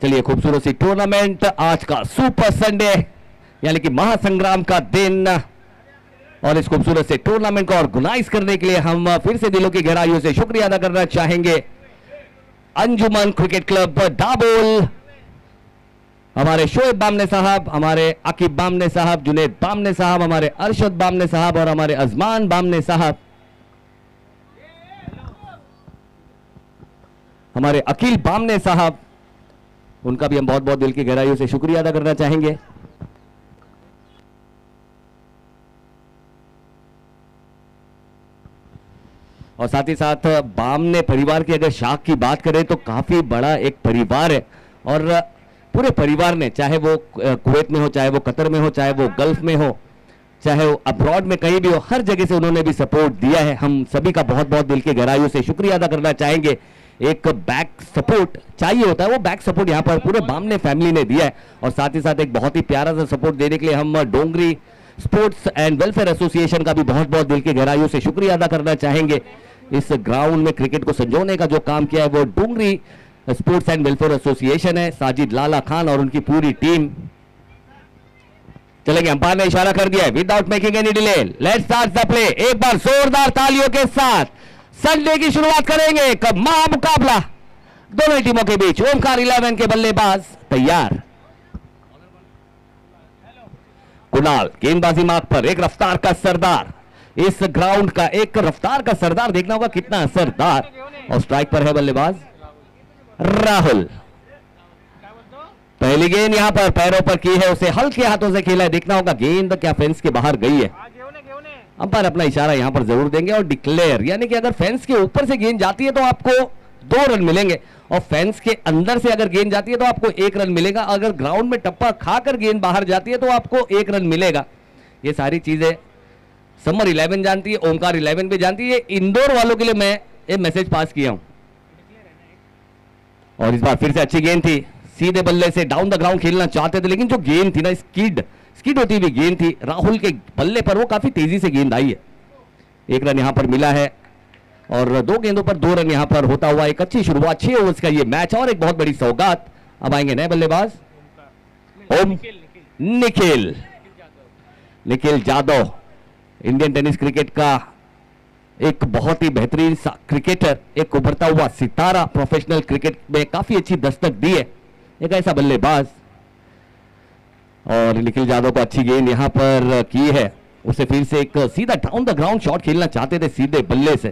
चलिए, खूबसूरत सी टूर्नामेंट आज का सुपर संडे यानी कि महासंग्राम का दिन, और इस खूबसूरत से टूर्नामेंट को ऑर्गेनाइज करने के लिए हम फिर से दिलों की गहराइयों से शुक्रिया अदा करना चाहेंगे अंजुमन क्रिकेट क्लब दाबोल, हमारे शोएब बामने साहब, हमारे आकिब बामने साहब, जुनेद बामने साहब, हमारे अरशद बामने साहब और हमारे अजमान बामने साहब, हमारे अकील बामने साहब, उनका भी हम बहुत बहुत दिल की गहराइयों से शुक्रिया अदा करना चाहेंगे। और साथ ही साथ बामने परिवार की अगर शाख की बात करें तो काफी बड़ा एक परिवार है, और पूरे परिवार ने, चाहे वो कुवैत में हो, चाहे वो कतर में हो, चाहे वो गल्फ में हो, चाहे वो अब्रॉड में कहीं भी हो, हर जगह से उन्होंने भी सपोर्ट दिया है। हम सभी का बहुत बहुत दिल की गहराइयों से शुक्रिया अदा करना चाहेंगे। एक बैक सपोर्ट चाहिए होता है, वो बैक सपोर्ट यहाँ पर पूरे बामने फैमिली ने दिया है, और साथ ही साथ एक बहुत ही प्यारा सा सपोर्ट देने के लिए हम डोंगरी स्पोर्ट्स एंड वेलफेयर एसोसिएशन का भी बहुत बहुत दिल की गहराइयों से शुक्रिया अदा करना चाहेंगे। इस ग्राउंड में क्रिकेट को संजोने का जो काम किया है वो डोंगरी स्पोर्ट्स एंड वेलफेयर एसोसिएशन है, साजिद लाला खान और उनकी पूरी टीम। चलेंगे, अंपायर ने इशारा कर दिया है, without making any delay let's start the play. एक बार जोरदार तालियों के साथ संडे की शुरुआत करेंगे। कब महामुकाबला दोनों ही टीमों के बीच। ओमकार 11 के बल्लेबाज तैयार, कुणाल गेंदबाजी मार्ग पर, एक रफ्तार का सरदार, इस ग्राउंड का एक रफ्तार का सरदार, देखना होगा कितना असरदार। और स्ट्राइक पर है बल्लेबाज राहुल। पहली गेंद यहां पर पैरों पर की है, उसे हल्के हाथों से खेला है, देखना होगा गेंद क्या फेंस के बाहर गई है। अंपायर अपना इशारा यहां पर जरूर देंगे और डिक्लेयर, यानी कि अगर फेंस के ऊपर से गेंद जाती है तो आपको 2 रन मिलेंगे, और फेंस के अंदर से अगर गेंद जाती है तो आपको 1 रन मिलेगा। अगर ग्राउंड में टप्पा खाकर गेंद बाहर जाती है तो आपको 1 रन मिलेगा। ये सारी चीजें समर 11 जानती है, ओमकार 11 भी जानती है। इंदौर वालों के लिए मैं ये मैसेज पास किया हूं। और इस बार फिर से अच्छी गेंद थी, सीधे बल्ले से डाउन द ग्राउंड खेलना चाहते थे, लेकिन जो गेंद थी ना, स्किड होती हुई गेंद थी, राहुल के बल्ले पर वो काफी तेजी से गेंद आई है। 1 रन यहां पर मिला है, और 2 गेंदों पर 2 रन यहां पर होता हुआ एक अच्छी शुरुआत, 6 ओवर्स का ये मैच, और एक बहुत बड़ी सौगात। अब आएंगे नए बल्लेबाज Om Nikhil Jadhav, Indian tennis cricket का एक बहुत ही बेहतरीन क्रिकेटर, एक उभरता हुआ सितारा, प्रोफेशनल क्रिकेट में काफी अच्छी दस्तक दी है, एक ऐसा बल्लेबाज। और निखिल जादव को अच्छी गेंद यहां पर की है, उसे फिर से एक सीधा डाउन द ग्राउंड शॉट खेलना चाहते थे सीधे बल्ले से,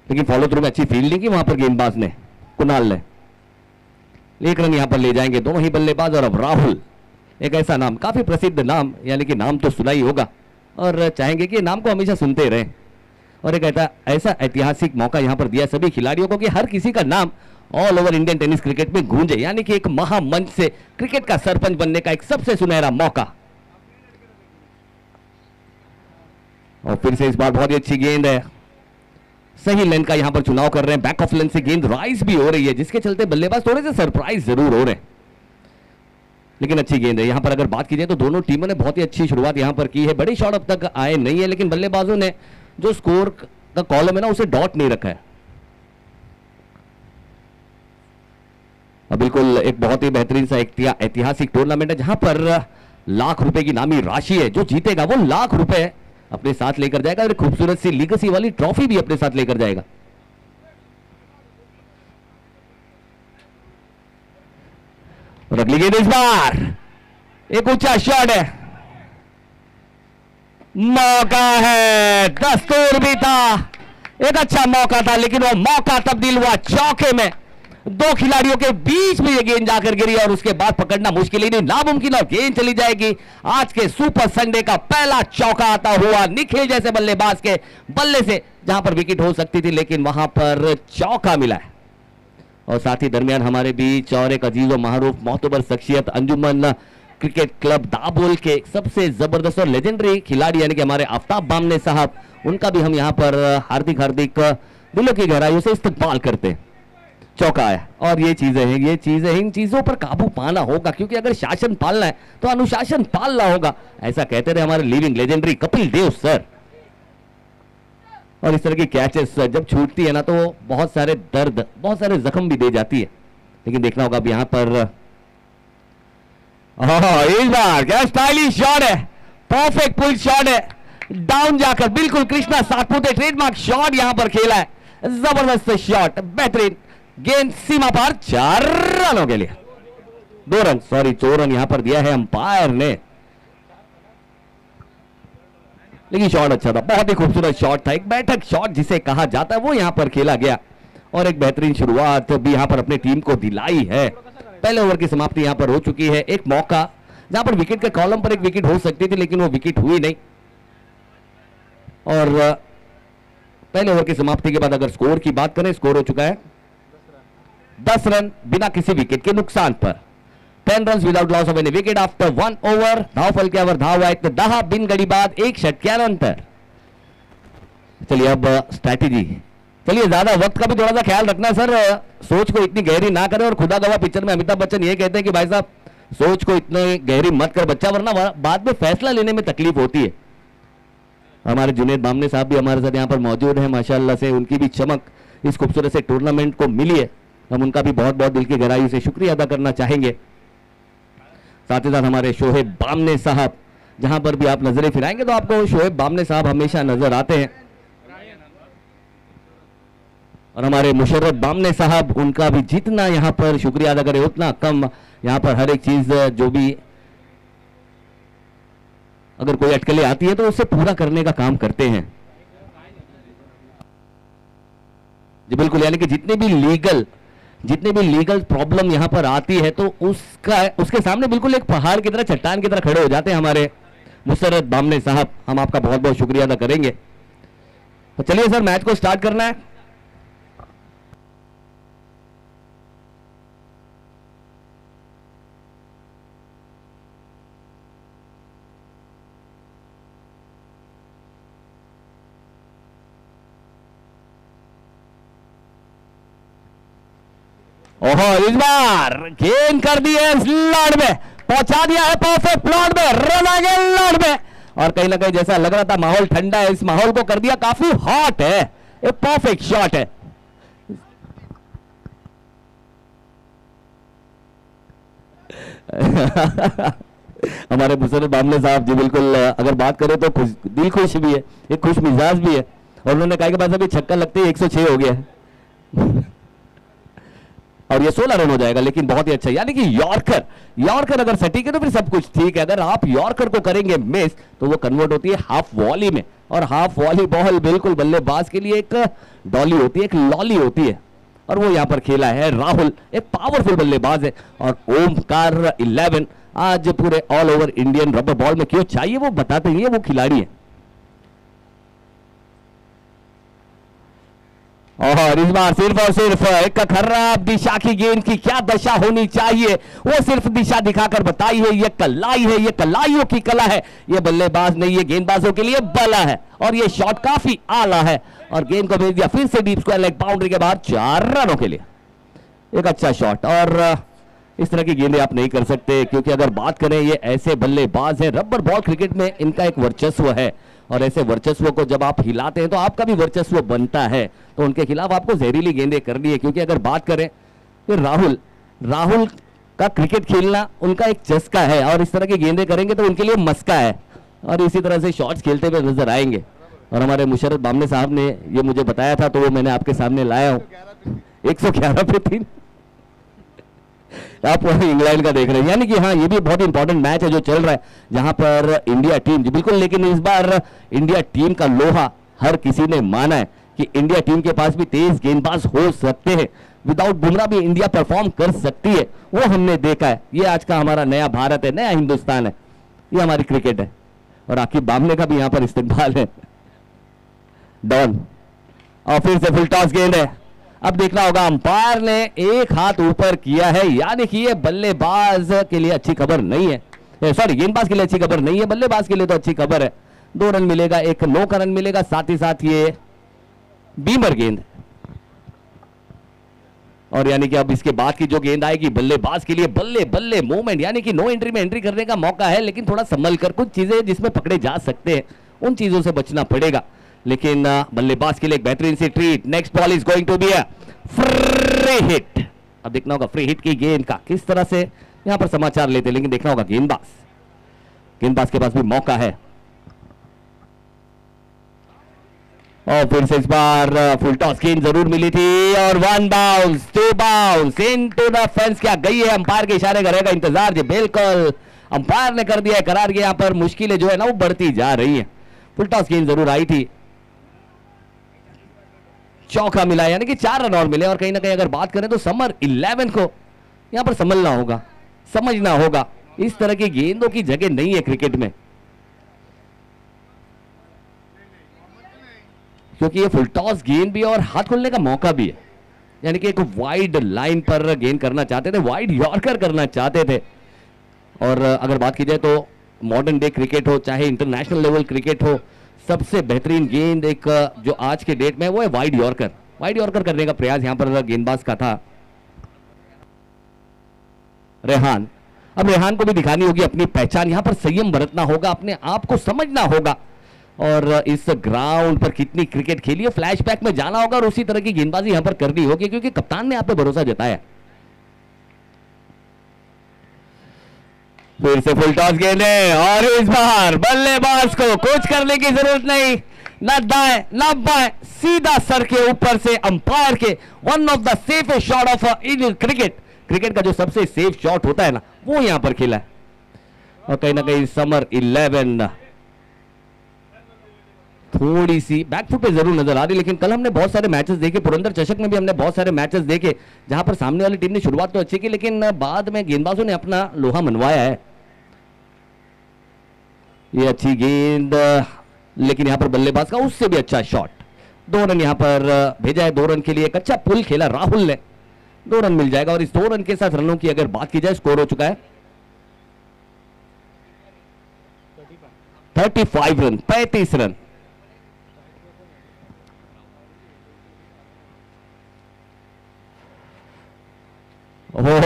लेकिन फॉलो थ्रू में अच्छी फील्डिंग की वहां पर गेंदबाज ने, कुणाल ने। 1 रन यहां पर ले जाएंगे दोनों ही बल्लेबाज। और अब राहुल, एक ऐसा नाम, काफी प्रसिद्ध नाम, यानी कि नाम तो सुना ही होगा और चाहेंगे कि नाम को हमेशा सुनते रहें। और एक ऐसा ऐतिहासिक मौका यहां पर दिया सभी खिलाड़ियों को कि हर किसी का नाम all over Indian tennis cricket में गूंजे, यानी कि एक महामंच से क्रिकेट का सरपंच बनने का एक सबसे सुनहरा मौका। और फिर से इस बार बहुत ही अच्छी गेंद है, सही लेन का यहां पर चुनाव कर रहे हैं, बैक ऑफ लेन से गेंद राइज भी हो रही है, जिसके चलते बल्लेबाज थोड़े से सरप्राइज जरूर हो रहे हैं, लेकिन अच्छी गेंद है। यहां पर अगर बात की जाए तो दोनों टीमों ने बहुत ही अच्छी शुरुआत यहां पर की है, बड़ी शॉट अब तक आए नहीं है, लेकिन बल्लेबाजों ने जो स्कोर का कॉलम है ना, उसे डॉट नहीं रखा है। बिल्कुल एक बहुत ही बेहतरीन सा ऐतिहासिक टूर्नामेंट है, जहां पर लाख रुपए की नामी राशि है, जो जीतेगा वो लाख रुपए अपने साथ लेकर जाएगा, और खूबसूरत सी लीगेसी वाली ट्रॉफी भी अपने साथ लेकर जाएगा। और अगली गेंद इस बार एक ऊंचा शॉट है, मौका है, दस्तूर भी था, एक अच्छा मौका था, लेकिन वो मौका तब्दील हुआ चौके में। 2 खिलाड़ियों के बीच में ये गेंद जाकर गिरी, और उसके बाद पकड़ना मुश्किल ही नहीं नामुमकिन, और गेंद चली जाएगी। आज के सुपर संडे का पहला चौका आता हुआ निखिल जैसे बल्लेबाज के बल्ले से, जहां पर विकेट हो सकती थी, लेकिन वहां पर चौका मिला है। और साथ ही दरमियान हमारे बीच और एक अजीज व मारूफ मोहतबर शख्सियत, अंजुमन क्रिकेट क्लब दाबोल के सबसे जबरदस्त और लेजेंडरी खिलाड़ी, यानी कि हमारे आफ्ताब बामने साहब, उनका भी हम यहां पर हार्दिक दिलों की गहराइयों से इस्तकबाल करते हैं। चौका है, और ये चीजें हैं, इन चीजों पर काबू पाना होगा, क्योंकि अगर शासन पालना है तो अनुशासन पालना होगा, ऐसा कहते रहे हमारे living legendary Kapil Dev sir. और इस तरह की कैचेस जब छूटती है ना, तो बहुत सारे दर्द, बहुत सारे जख्म भी दे जाती है। लेकिन देखना होगा अब यहां पर इस बार क्या स्टाइलिश शॉट है, परफेक्ट पुल शॉट है, डाउन जाकर बिल्कुल कृष्णा सातपुते ट्रेडमार्क शॉट यहां पर खेला है, जबरदस्त शॉट, बेहतरीन गेंद सीमा पार, 4 रनों के लिए 2 रन, सॉरी 4 रन यहां पर दिया है अंपायर ने, लेकिन शॉट अच्छा था, बहुत ही खूबसूरत शॉट था, एक बैठक शॉट जिसे कहा जाता है वो यहां पर खेला गया और एक बेहतरीन शुरुआत भी यहां पर अपनी टीम को दिलाई है। पहले ओवर की समाप्ति यहां पर हो चुकी है, एक मौका जहां पर विकेट के कॉलम पर एक विकेट हो सकती थी लेकिन वो विकेट हुई नहीं और पहले ओवर की समाप्ति के बाद अगर स्कोर की बात करें, स्कोर हो चुका है 10 रन बिना किसी विकेट के नुकसान पर, 10 run without loss of any wicket after 1 over. धाव फलक्यावर धाव आहेत 10 बिनगडी बाद 1 षटक्यानंतर। चलिए अब स्ट्रैटेजी, चलिए ज्यादा वक्त का भी थोड़ा सा ख्याल रखना सर, सोच को इतनी गहरी ना करें और खुदा गवाह पिक्चर में अमिताभ बच्चन ये कहते हैं कि भाई साहब सोच को इतनी गहरी मत कर बच्चा, वरना बाद में फैसला लेने में तकलीफ होती है। हमारे जुनेद बामने साहब भी हमारे साथ यहाँ पर मौजूद हैं, माशाल्लाह से उनकी भी चमक इस खूबसूरत से टूर्नामेंट को मिली है, हम उनका भी बहुत बहुत दिल की गहराई से शुक्रिया अदा करना चाहेंगे। साथ ही साथ हमारे शोहेब बामने साहब, जहां पर भी आप नजरें फिराएंगे तो आपको शोहेब बामने साहब हमेशा नजर आते हैं और हमारे मुशर्रफ बामने साहब, उनका भी जितना यहां पर शुक्रिया अदा करें उतना कम, यहां पर हर एक चीज जो भी अगर कोई अटकलें आती है तो उससे पूरा करने का काम करते हैं जी बिल्कुल, यानी कि जितने भी लीगल प्रॉब्लम यहां पर आती है तो उसके सामने बिल्कुल एक पहाड़ की तरह, चट्टान की तरह खड़े हो जाते हैं हमारे मुशर्रफ बामने साहब, हम आपका बहुत बहुत शुक्रिया अदा करेंगे। तो चलिए सर मैच को स्टार्ट करना है। ओहो, इस बार गेंद कर दी है स्लॉट में, पहुंचा दिया है परफेक्ट प्लॉट में, रन आ गए लॉट में और कहीं ना कहीं जैसा लग रहा था माहौल ठंडा है, इस माहौल को कर दिया काफी हॉट है, एक परफेक्ट शॉट है। हमारे मुशर्रफ बामने साहब जी बिल्कुल, अगर बात करें तो दिल खुश भी है, एक खुश मिजाज भी है और उन्होंने कहा कि बस अभी छक्का लगते ही 106 हो गया है और ये 16 रन हो जाएगा, लेकिन बहुत ही अच्छा, यानी कि यॉर्कर अगर सटीक है तो फिर सब कुछ ठीक है, अगर आप यॉर्कर को करेंगे मिस तो वो कन्वर्ट होती है हाफ वॉली में और हाफ वॉली बॉल बिल्कुल बल्लेबाज के लिए एक डॉली होती है, एक लॉली होती है और वो यहां पर खेला है राहुल, एक पावरफुल बल्लेबाज है और ओमकार 11 आज पूरे all over Indian rubber ball में क्यों चाहिए वो बताते हैं, वो खिलाड़ी है। और इस बार सिर्फ और सिर्फ एक खराब दिशा की गेंद की क्या दशा होनी चाहिए वो सिर्फ दिशा दिखाकर बताई है, ये कलाई है, ये कलाइयों की कला है, ये बल्लेबाज नहीं, ये गेंदबाजों के लिए बला है और ये शॉट काफी आला है और गेंद को भेज दिया फिर से डीप स्क्वायर लेग बाउंड्री के बाद 4 रनों के लिए, एक अच्छा शॉट। और इस तरह की गेंदें आप नहीं कर सकते क्योंकि अगर बात करें ये ऐसे बल्लेबाज हैं, रबर बॉल क्रिकेट में इनका एक वर्चस्व है और ऐसे वर्चस्व को जब आप हिलाते हैं तो आपका भी वर्चस्व बनता है, तो उनके खिलाफ आपको जहरीली गेंदें करनी है क्योंकि अगर बात करें तो राहुल का क्रिकेट खेलना उनका एक चस्का है और इस तरह की गेंदें करेंगे तो उनके लिए मस्का है और इसी तरह से शॉट्स खेलते हुए नजर आएंगे। और हमारे मुशर्रफ बामने साहब ने ये मुझे बताया था तो वो मैंने आपके सामने लाया हूं, 111 पे 3 आप इंग्लैंड का देख रहे हैं, यानी कि हाँ ये भी बहुत इंपॉर्टेंट मैच है जो चल रहा है जहां पर इंडिया टीम जी बिल्कुल, लेकिन इस बार इंडिया टीम का लोहा हर किसी ने माना है कि इंडिया टीम के पास भी तेज गेंदबाज हो सकते हैं, विदाउट बुमराह भी इंडिया परफॉर्म कर सकती है, वो हमने देखा है। ये आज का हमारा नया भारत है, नया हिंदुस्तान है, ये हमारी क्रिकेट है और आखिर बामने का भी यहां पर इस्तेमाल है। डॉन और फिर से फुल टॉस गेंद है, अब देखना होगा, अंपायर ने एक हाथ ऊपर किया है, यानी कि ये बल्लेबाज के लिए अच्छी खबर नहीं है, सॉरी गेंदबाज के लिए अच्छी खबर नहीं है, बल्लेबाज के लिए तो अच्छी खबर है। 2 रन मिलेगा, एक 9 का रन मिलेगा, साथ ही साथ ये बीमर गेंद और यानी कि अब इसके बाद की जो गेंद आएगी बल्लेबाज के लिए बल्ले मूवमेंट, यानी कि नो एंट्री में एंट्री करने का मौका है, लेकिन थोड़ा संभल कर, कुछ चीजें जिसमें पकड़े जा सकते हैं उन चीजों से बचना पड़ेगा, लेकिन बल्लेबाज के लिए एक बेहतरीन सी treat. Next ball is going to be a free hit अब देखना होगा फ्री हिट की गेंद का किस तरह से यहां पर समाचार लेते, लेकिन देखना होगा गेंदबाज के पास भी मौका है। और फिर से इस बार फुल टॉस गेंद जरूर मिली थी और 1 bounce 2 bounce into the fence. क्या गई है, अंपायर के इशारे करेगा इंतजार जी, बिल्कुल अंपायर ने कर दिया है करार। यहां पर मुश्किलें जो है ना वो बढ़ती जा रही है। फुल टॉस गेंद जरूर आई थी, चौका मिला यानी कि 4 रन और मिले। और कहीं ना कहीं अगर बात करें तो समर 11 को यहां पर संभलना होगा, समझना होगा, इस तरह की गेंदों की जगह नहीं है क्रिकेट में, क्योंकि ये फुल टॉस गेंद भी और हाथ खोलने का मौका भी है। यानी कि एक वाइड लाइन पर गेंद करना चाहते थे, वाइड यॉर्कर करना चाहते थे। और अगर बात की जाए तो मॉडर्न डे क्रिकेट हो चाहे इंटरनेशनल लेवल क्रिकेट हो, सबसे बेहतरीन गेंद एक जो आज के डेट में वो है वाइड यॉर्कर। वाइड यॉर्कर करने का प्रयास यहां पर गेंदबाज का था रेहान। अब रेहान को भी दिखानी होगी अपनी पहचान, यहां पर संयम बरतना होगा, अपने आप को समझना होगा और इस ग्राउंड पर कितनी क्रिकेट खेली है फ्लैशबैक में जाना होगा और उसी तरह की गेंदबाजी यहां पर करनी होगी, क्योंकि कप्तान ने आप पे भरोसा जताया। फिर से फुल टॉस गेंद है और इस बार बल्लेबाज को कुछ करने की जरूरत नहीं, ना दाएं ना बाएं, सीधा सर के ऊपर से अंपायर के one of the safest shot of in cricket का जो सबसे सेफ शॉट होता है ना वो यहां पर खेला है। और कहीं ना कहीं समर 11 थोड़ी सी बैकफुट पे जरूर नजर आ रही, लेकिन कल हमने बहुत सारे मैचेस देखे, पुरंदर चषक में भी हमने बहुत सारे मैचेस देखे जहां पर सामने वाली टीम ने शुरुआत तो अच्छी की लेकिन बाद में गेंदबाजों ने अपना लोहा मनवाया है। ये अच्छी गेंद, लेकिन यहां पर बल्लेबाज का उससे भी अच्छा शॉट। 2 रन यहां पर भेजा है, 2 रन के लिए एक अच्छा पुल खेला राहुल ने, 2 रन मिल जाएगा। और इस 2 रन के साथ रनों की अगर बात की जाए स्कोर हो चुका है 35 रन, 35 रन।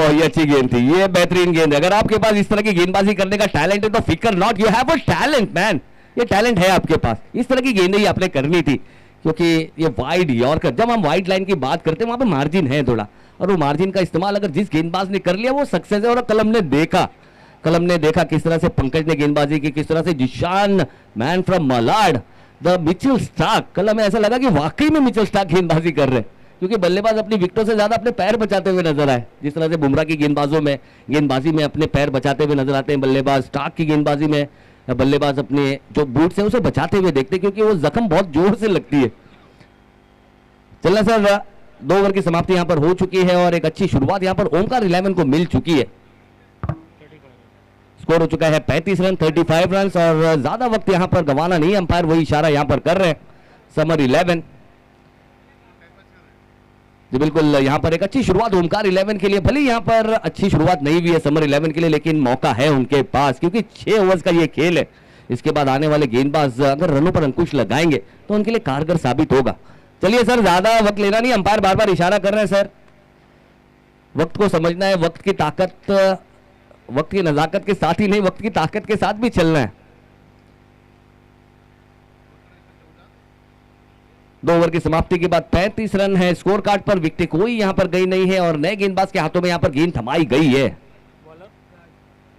ये अच्छी गेंद थी, ये बेहतरीन गेंद है। अगर आपके पास इस तरह की गेंदबाजी करने का टैलेंट है तो फिकर not, you have a talent man, ये टैलेंट है आपके पास, इस तरह की गेंदें ही आपने करनी थी। क्योंकि ये वाइड यॉर्कर, जब हम वाइड लाइन की बात करते हैं वहां पे मार्जिन है थोड़ा, और वो मार्जिन का इस्तेमाल अगर जिस गेंदबाज ने कर लिया वो सक्सेस है। और कलम ने देखा किस तरह से पंकज ने गेंदबाजी की, किस तरह से Zeeshan man from Malad the Mitchell Starc, कलम में ऐसा लगा कि वाकई में मिचेल स्टार्क गेंदबाजी कर रहे हैं, क्योंकि बल्लेबाज अपनी विकेटों से ज्यादा अपने पैर बचाते हुए नजर आए। जिस तरह से बुमराह की गेंदबाजी में अपने पैर बचाते हुए नजर आते हैं बल्लेबाज, स्टार्क की गेंदबाजी में बल्लेबाज अपने जो बूट्स है उसे बचाते हुए देखते हैं, क्योंकि वो जख्म बहुत जोर से लगती है। चलना सर, 2 ओवर की समाप्ति यहां पर हो चुकी है और एक अच्छी शुरुआत यहां पर ओमकार 11 को मिल चुकी है। स्कोर हो चुका है 35 रन, 35 रन और ज्यादा वक्त यहां पर गंवाना नहीं, अंपायर वही इशारा यहां पर कर रहे हैं। समर 11 जी बिल्कुल, यहां पर एक अच्छी शुरुआत ओमकार 11 के लिए, भले यहां पर अच्छी शुरुआत नहीं हुई है समर 11 के लिए, लेकिन मौका है उनके पास, क्योंकि 6 ओवर्स का ये खेल है। इसके बाद आने वाले गेंदबाज अगर रनों पर अंकुश लगाएंगे तो उनके लिए कारगर साबित होगा। चलिए सर, ज्यादा वक्त लेना नहीं, अंपायर बार बार इशारा कर रहे हैं सर, वक्त को समझना है, वक्त की ताकत, वक्त की नजाकत के साथ ही नहीं वक्त की ताकत के साथ भी चलना है। 2 ओवर की समाप्ति के बाद 35 रन है स्कोर कार्ड पर, विकेट कोई यहां पर गई नहीं है और नए गेंदबाज के हाथों में यहां पर गेंद थमाई गई है।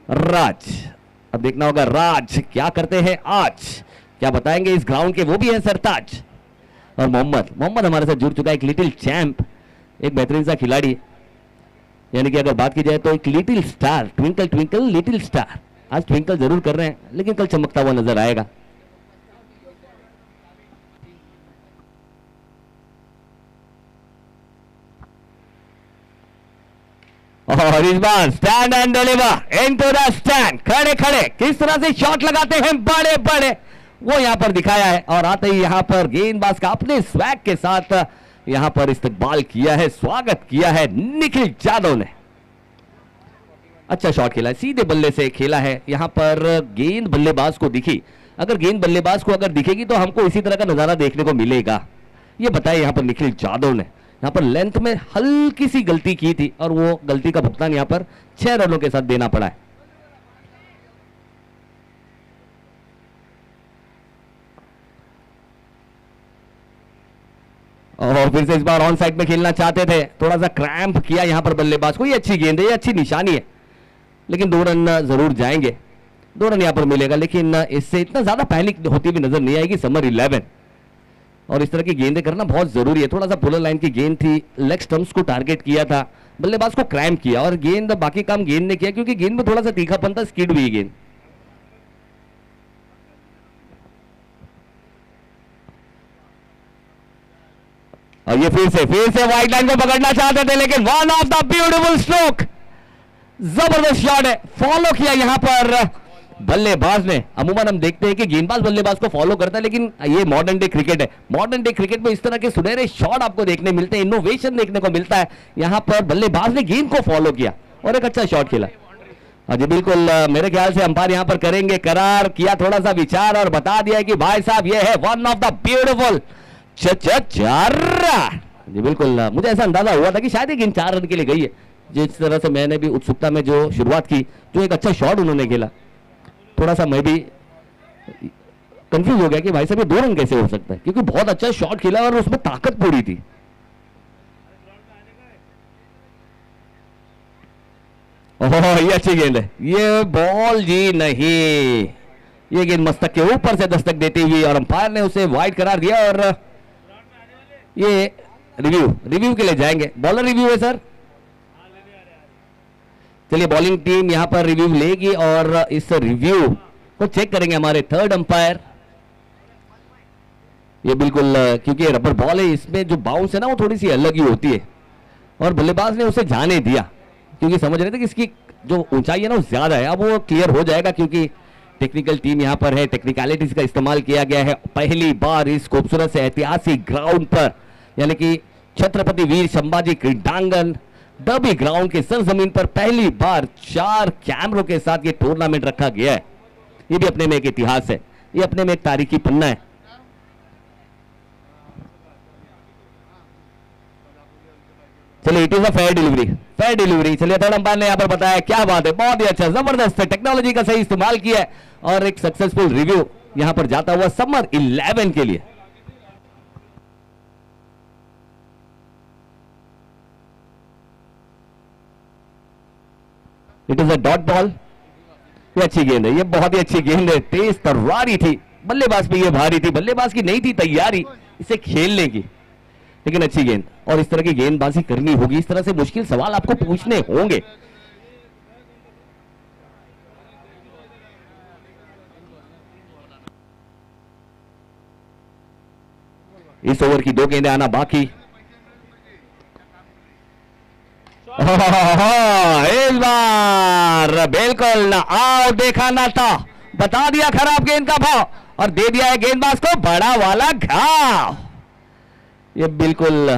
राज, अब देखना होगा राज क्या करते हैं आज, क्या बताएंगे इस ग्राउंड के, वो भी है सरताज। और मोहम्मद हमारे साथ जुड़ चुका है, एक लिटिल चैंप, एक बेहतरीन सा खिलाड़ी, यानी कि अगर बात की जाए तो एक little star, twinkle twinkle little star. आज ट्विंकल जरूर कर रहे हैं लेकिन कल चमकता हुआ नजर आएगा। और इस बार stand and deliver into the stand, खड़े खड़े किस तरह से शॉट लगाते हैं बड़े बड़े, वो यहां पर दिखाया है। और आते ही यहां पर गेंदबाज का अपने स्वैग के साथ यहां पर इस्तकबाल किया है, स्वागत किया है निखिल जाधव ने। अच्छा शॉट खेला है, सीधे बल्ले से खेला है। यहां पर गेंद बल्लेबाज को दिखी, अगर गेंद बल्लेबाज को अगर दिखेगी तो हमको इसी तरह का नजारा देखने को मिलेगा, ये बताया यहां पर निखिल जाधव ने। यहां पर लेंथ में हल्की सी गलती की थी और वो गलती का भुगतान यहां पर 6 रनों के साथ देना पड़ा है। और फिर से इस बार ऑन साइड में खेलना चाहते थे, थोड़ा सा क्रैम्प किया यहां पर बल्लेबाज को। ये अच्छी गेंद है, ये अच्छी निशानी है, लेकिन 2 रन जरूर जाएंगे, 2 रन यहां पर मिलेगा, लेकिन इससे इतना ज्यादा पैनिक होती भी नजर नहीं आएगी समर 11। और इस तरह की गेंदें करना बहुत जरूरी है। थोड़ा सा पुलर लाइन की गेंद थी, लेग स्टंप्स को टारगेट किया था, बल्लेबाज को क्रैम्प किया और गेंद बाकी काम गेंद ने किया, क्योंकि गेंद में थोड़ा सा तीखापन था, स्किड हुई गेंद। और ये फिर से वाइड लाइन को पकड़ना चाहते थे, लेकिन one of the beautiful stroke, जबरदस्त शॉट है, फॉलो किया यहां पर बल्लेबाज ने। अमूमन हम देखते हैं कि गेंदबाज बल्लेबाज को फॉलो करता है, लेकिन ये मॉडर्न डे क्रिकेट है। मॉडर्न डे क्रिकेट में इस तरह के सुनहरे शॉट आपको देखने मिलते हैं, इनोवेशन देखने को मिलता है। यहां पर बल्लेबाज ने गेंद को फॉलो किया और एक अच्छा शॉट खेला। जी बिल्कुल, मेरे ख्याल से अंपायर यहां पर करेंगे करार, किया थोड़ा सा विचार और बता दिया कि भाई साहब ये है वन ऑफ द ब्यूटीफुल चार। जी बिल्कुल, मुझे ऐसा अंदाजा हुआ था कि शायद ये गेंद 4 रन के लिए गई है। जिस तरह से मैंने भी उत्सुकता में जो शुरुआत की, जो एक अच्छा शॉट उन्होंने खेला, थोड़ा सा मैं भी कंफ्यूज हो गया कि भाई साहब ये 2 रन कैसे हो सकता है, क्योंकि बहुत अच्छा शॉट खेला और उसमें ताकत पूरी थी। ओह ये अच्छी गेंद है, ये बॉल जी नहीं, ये गेंद मस्तक के ऊपर से दस्तक देती हुई और अंपायर ने उसे वाइड करार दिया। और ये रिव्यू के लिए जाएंगे, बॉलर रिव्यू है सर। चलिए बॉलिंग टीम यहां पर रिव्यू लेगी और इस रिव्यू को चेक करेंगे हमारे थर्ड अंपायर। ये बिल्कुल, क्योंकि रबर बॉल है, इसमें जो बाउंस है ना वो थोड़ी सी अलग ही होती है और बल्लेबाज ने उसे जाने दिया, क्योंकि समझ रहे थे कि इसकी जो ऊंचाई है ना वो ज्यादा है। अब वो क्लियर हो जाएगा, क्योंकि टेक्निकल टीम यहां पर है, टेक्निकलिटीज का इस्तेमाल किया गया है। पहली बार इस खूबसूरत से ऐतिहासिक ग्राउंड पर, यानी कि छत्रपति वीर संभाजी क्रीडांगन डर्बी ग्राउंड के सरजमीन पर पहली बार 4 कैमरों के साथ ये टूर्नामेंट रखा गया है। ये भी अपने में एक इतिहास है, ये अपने में एक तारीखी पन्ना है। चलिए it is a fair delivery. चलिए थर्ड अंपायर ने यहां पर बताया, क्या बात है, बहुत ही अच्छा, जबरदस्त टेक्नोलॉजी का सही इस्तेमाल किया है और एक सक्सेसफुल रिव्यू यहां पर जाता हुआ समर 11 के लिए। It is a dot ball. ये अच्छी गेंद है, ये बहुत ही अच्छी गेंद है, तेज तर्रारी थी, बल्लेबाज पे ये भारी थी, बल्लेबाज की नहीं थी तैयारी इसे खेलने की, लेकिन अच्छी गेंद। और इस तरह की गेंदबाजी करनी होगी, इस तरह से मुश्किल सवाल आपको पूछने होंगे। इस ओवर की 2 गेंदें आना बाकी। इस बार बिल्कुल ना आओ देखा ना था, बता दिया खराब गेंद का भाव और दे दिया है गेंदबाज को बड़ा वाला घाव। ये बिल्कुल,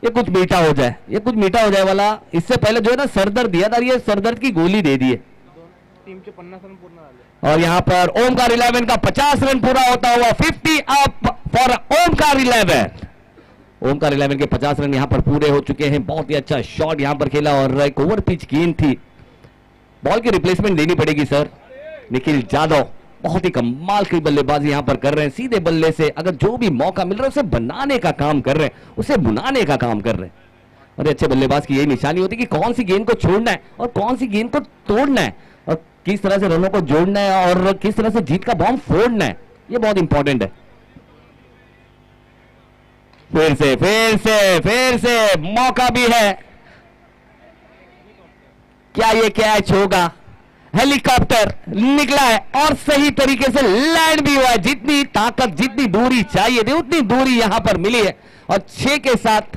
ये कुछ मीठा हो जाए, ये कुछ मीठा हो जाए वाला। इससे पहले जो है ना सरदर्द दिया था, ये सरदर्द की गोली दे दी है। टीम के 50 रन पूर्ण, और यहां पर ओमकार 11 का 50 रन पूरा होता हुआ 50 अप फॉर ओमकार 11। ओमकार 11 के 50 रन यहां पर पूरे हो चुके हैं। बहुत ही अच्छा शॉट यहां पर खेला और एक ओवर पिच गेंद थी। बॉल की रिप्लेसमेंट देनी पड़ेगी सर। निखिल जाधव बहुत ही कमाल की बल्लेबाजी यहां पर कर रहे हैं, सीधे बल्ले से अगर जो भी मौका मिल रहा है उसे बनाने का काम कर रहे हैं, उसे बुनाने का काम कर रहे हैं। और अच्छे बल्लेबाज की यही निशानी होती है कि कौन सी गेंद को छोड़ना है और कौन सी गेंद को तोड़ना है और किस तरह से रनों को जोड़ना है और किस तरह से जीत का बॉम्ब फोड़ना है, ये बहुत इंपॉर्टेंट है। फिर से मौका भी है, क्या ये कैच होगा? हेलीकॉप्टर निकला है और सही तरीके से लैंड भी हुआ है। जितनी ताकत, जितनी दूरी चाहिए थी उतनी दूरी यहां पर मिली है और 6 के साथ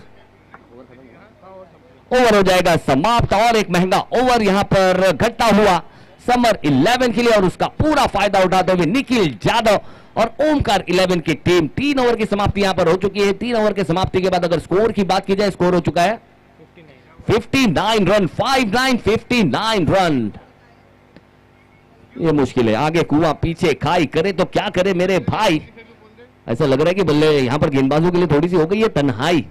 ओवर हो जाएगा समाप्त। और एक महंगा ओवर यहां पर घटता हुआ समर 11 के लिए और उसका पूरा फायदा उठाते हुए निखिल जाधव और ओमकार 11 की टीम। 3 ओवर की समाप्ति यहां पर हो चुकी है। 3 ओवर की समाप्ति के बाद अगर स्कोर की बात की जाए, स्कोर हो चुका है 59 रन, 59 रन। ये मुश्किल है, आगे कुआं पीछे खाई करे तो क्या करे मेरे भाई। ऐसा लग रहा है कि बल्ले यहां पर गेंदबाजों के लिए थोड़ी सी हो गई है तन्हाई,